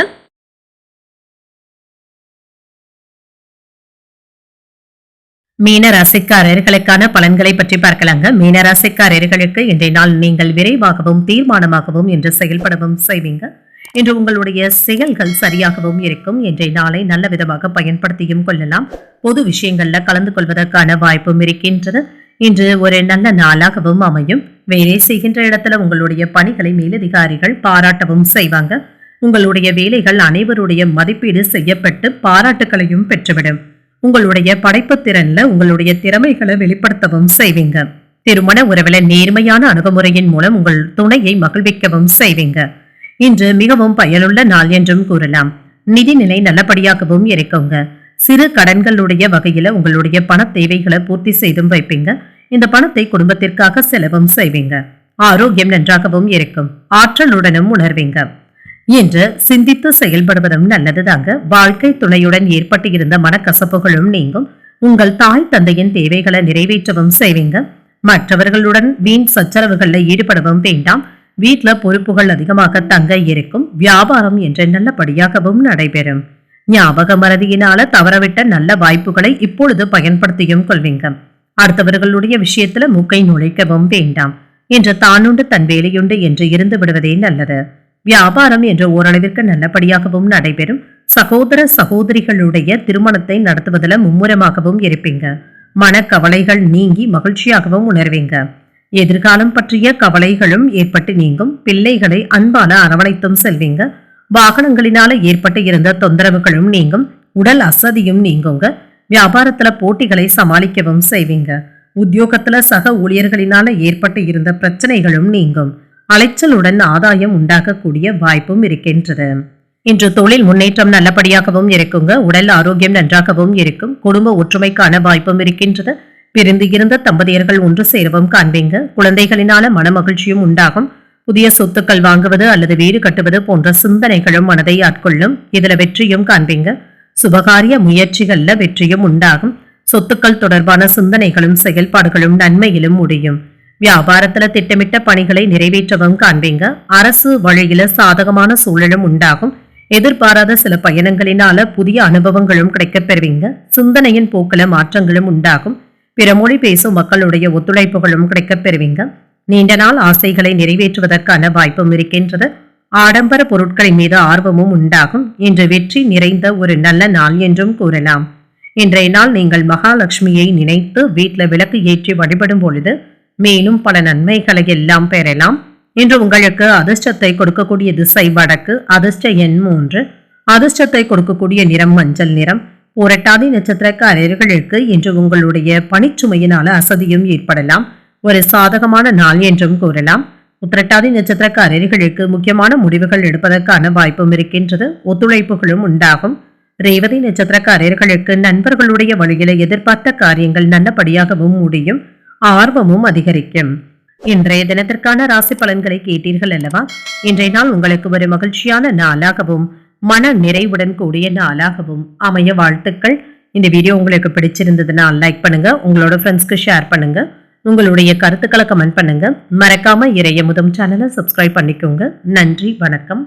மீனராசிக்காரர்களுக்கான பலன்களை பற்றி பார்க்கலாங்க. மீனராசிக்காரர்களுக்கு இன்றைய நாள் நீங்கள் விரைவாகவும் தீர்மானமாகவும் என்று செயல்படவும் செய்வீங்க. இன்று உங்களுடைய செயல்கள் சரியாகவும் இருக்கும். இன்றைய நாளை நல்ல விதமாக பயன்படுத்தியும் கொள்ளலாம். பொது விஷயங்கள்ல கலந்து கொள்வதற்கான வாய்ப்பும் இருக்கின்றது. இன்று ஒரு நல்ல நாளாகவும் அமையும். வேலை செய்கின்ற இடத்துல உங்களுடைய பணிகளை மேலதிகாரிகள் பாராட்டவும் செய்வாங்க. உங்களுடைய வேலைகள் அனைவருடைய மதிப்பீடு செய்யப்பட்டு பாராட்டுகளையும் பெற்றுவிடும். உங்களுடைய படைப்பு திறன்ல உங்களுடைய திறமைகளை வெளிப்படுத்தவும் செய்வீங்க. திருமண உறவுல நேர்மையான அணுகுமுறையின் மூலம் உங்கள் துணையை மகிழ்விக்கவும் செய்வீங்க. இன்று மிகவும் பயனுள்ள நாள் என்றும் கூறலாம். நிதிநிலை நல்லபடியாகவும் இருக்குங்க. சிறு கடன்களுடைய வகையில உங்களுடைய பண தேவைகளை பூர்த்தி செய்தும் வைப்பீங்க. இந்த பணத்தை குடும்பத்திற்காக செலவும் செய்வீங்க. ஆரோக்கியம் நன்றாகவும் இருக்கும். ஆற்றலுடனும் உணர்வீங்க. என்று சிந்தித்து செயல்படுவதும் நல்லதுதாங்க. வாழ்க்கை துணையுடன் ஏற்பட்டு இருந்த மனக்கசப்புகளும் நீங்கும். உங்கள் தாய் தந்தையின் தேவைகளை நிறைவேற்றவும் செய்வீங்க. மற்றவர்களுடன் வீண் சச்சரவுகள்ல ஈடுபடவும் வேண்டாம். வீட்டுல பொறுப்புகள் அதிகமாக தங்க இருக்கும். வியாபாரம் என்று நல்லபடியாகவும் நடைபெறும். ஞாபக மறதியினால தவறவிட்ட நல்ல வாய்ப்புகளை இப்பொழுது பயன்படுத்தியும் கொள்வீங்க. அடுத்தவர்களுடைய விஷயத்துல மூக்கை நுழைக்கவும் வேண்டாம். என்று தானுண்டு தன் வேலையுண்டு என்று இருந்து விடுவதே நல்லது. வியாபாரம் என்று ஓரளவிற்கு நல்லபடியாகவும் நடைபெறும். சகோதர சகோதரிகளுடைய திருமணத்தை நடத்துவதில் மும்முரமாகவும் இருப்பீங்க. மனக்கவலைகள் நீங்கி மகிழ்ச்சியாகவும் உணர்வீங்க. எதிர்காலம் பற்றிய கவலைகளும் ஏற்பட்டு நீங்கும். பிள்ளைகளை அன்பால அரவணைத்தும் செல்வீங்க. வாகனங்களினால ஏற்பட்டு இருந்த தொந்தரவுகளும் நீங்கும். உடல் அசதியும் நீங்குங்க. வியாபாரத்துல போட்டிகளை சமாளிக்கவும் செய்வீங்க. உத்தியோகத்துல சக ஊழியர்களினால ஏற்பட்டு இருந்த பிரச்சனைகளும் நீங்கும். அலைச்சலுடன் ஆதாயம் உண்டாகக்கூடிய வாய்ப்பும் இருக்கின்றது. இன்று தொழில் முன்னேற்றம் நல்லபடியாகவும் இருக்குங்க. உடல் ஆரோக்கியம் நன்றாகவும் இருக்கும். குடும்ப ஒற்றுமைக்கான வாய்ப்பும் இருக்கின்றது. பிரிந்து இருந்த தம்பதியர்கள் ஒன்று சேரவும் காண்பீங்க. குழந்தைகளினால மன மகிழ்ச்சியும் உண்டாகும். புதிய சொத்துக்கள் வாங்குவது அல்லது வீடு கட்டுவது போன்ற சிந்தனைகளும் மனதை ஆட்கொள்ளும். இதுல வெற்றியும் காண்பீங்க. சுபகாரிய முயற்சிகள்ல வெற்றியும் உண்டாகும். சொத்துக்கள் தொடர்பான சிந்தனைகளும் செயல்பாடுகளும் நன்மையிலும் முடியும். வியாபாரத்துல திட்டமிட்ட பணிகளை நிறைவேற்றவும் காண்பீங்க. அரசு வழியில சாதகமான சூழலும் உண்டாகும். எதிர்பாராத சில பயணங்களினால புதிய அனுபவங்களும் கிடைக்கப் பெறுவீங்க. சிந்தனையின் போக்கில மாற்றங்களும் உண்டாகும். பிற மொழி பேசும் மக்களுடைய ஒத்துழைப்புகளும் கிடைக்கப் பெறுவீங்க. நீண்ட நாள் ஆசைகளை நிறைவேற்றுவதற்கான வாய்ப்பும் இருக்கின்றது. ஆடம்பர பொருட்களின் மீது ஆர்வமும் உண்டாகும். இன்று வெற்றி நிறைந்த ஒரு நல்ல நாள் என்றும் கூறலாம். இன்றைய நாள் நீங்கள் மகாலட்சுமியை நினைத்து வீட்டுல விளக்கு ஏற்றி வழிபடும் பொழுது மேலும் பல நன்மைகளை எல்லாம் பெறலாம். இன்று உங்களுக்கு அதிர்ஷ்டத்தை கொடுக்கக்கூடிய திசை வடக்கு, அதிர்ஷ்ட எண் 3, அதிர்ஷ்டத்தை கொடுக்கக்கூடிய நிறம் மஞ்சள் நிறம். புரட்டாதி நட்சத்திரக்காரர்களுக்கு இன்று உங்களுடைய பணிச்சுமையினால அசதியும் ஏற்படலாம். ஒரு சாதகமான நாள் என்றும் கூறலாம். உத்திரட்டாதி நட்சத்திரக்காரர்களுக்கு முக்கியமான முடிவுகள் எடுப்பதற்கான வாய்ப்பும் இருக்கின்றது. ஒத்துழைப்புகளும் உண்டாகும். ரேவதி நட்சத்திரக்காரர்களுக்கு நண்பர்களுடைய வழியில எதிர்பார்த்த காரியங்கள் நல்லபடியாகவும் முடியும். ஆர்வமும் அதிகரிக்கும். இன்றைய தினத்திற்கான ராசி பலன்களை கேட்டீர்கள் அல்லவா? இன்றைய நாள் உங்களுக்கு ஒரு மகிழ்ச்சியான நாளாகவும் மன நிறைவுடன் கூடிய நாளாகவும் அமைய வாழ்த்துக்கள். இந்த வீடியோ உங்களுக்கு பிடிச்சிருந்ததுன்னா லைக் பண்ணுங்க, உங்களோட ஃப்ரெண்ட்ஸ்க்கு ஷேர் பண்ணுங்க, உங்களுடைய கருத்துக்களை கமெண்ட் பண்ணுங்க. மறக்காம இறையமுதம் சேனலை சப்ஸ்கிரைப் பண்ணிக்கோங்க. நன்றி, வணக்கம்.